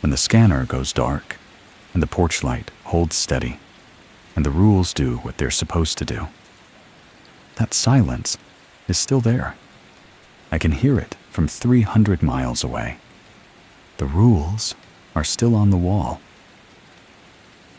[SPEAKER 1] when the scanner goes dark and the porch light holds steady and the rules do what they're supposed to do. That silence is still there. I can hear it from 300 miles away. The rules are still on the wall.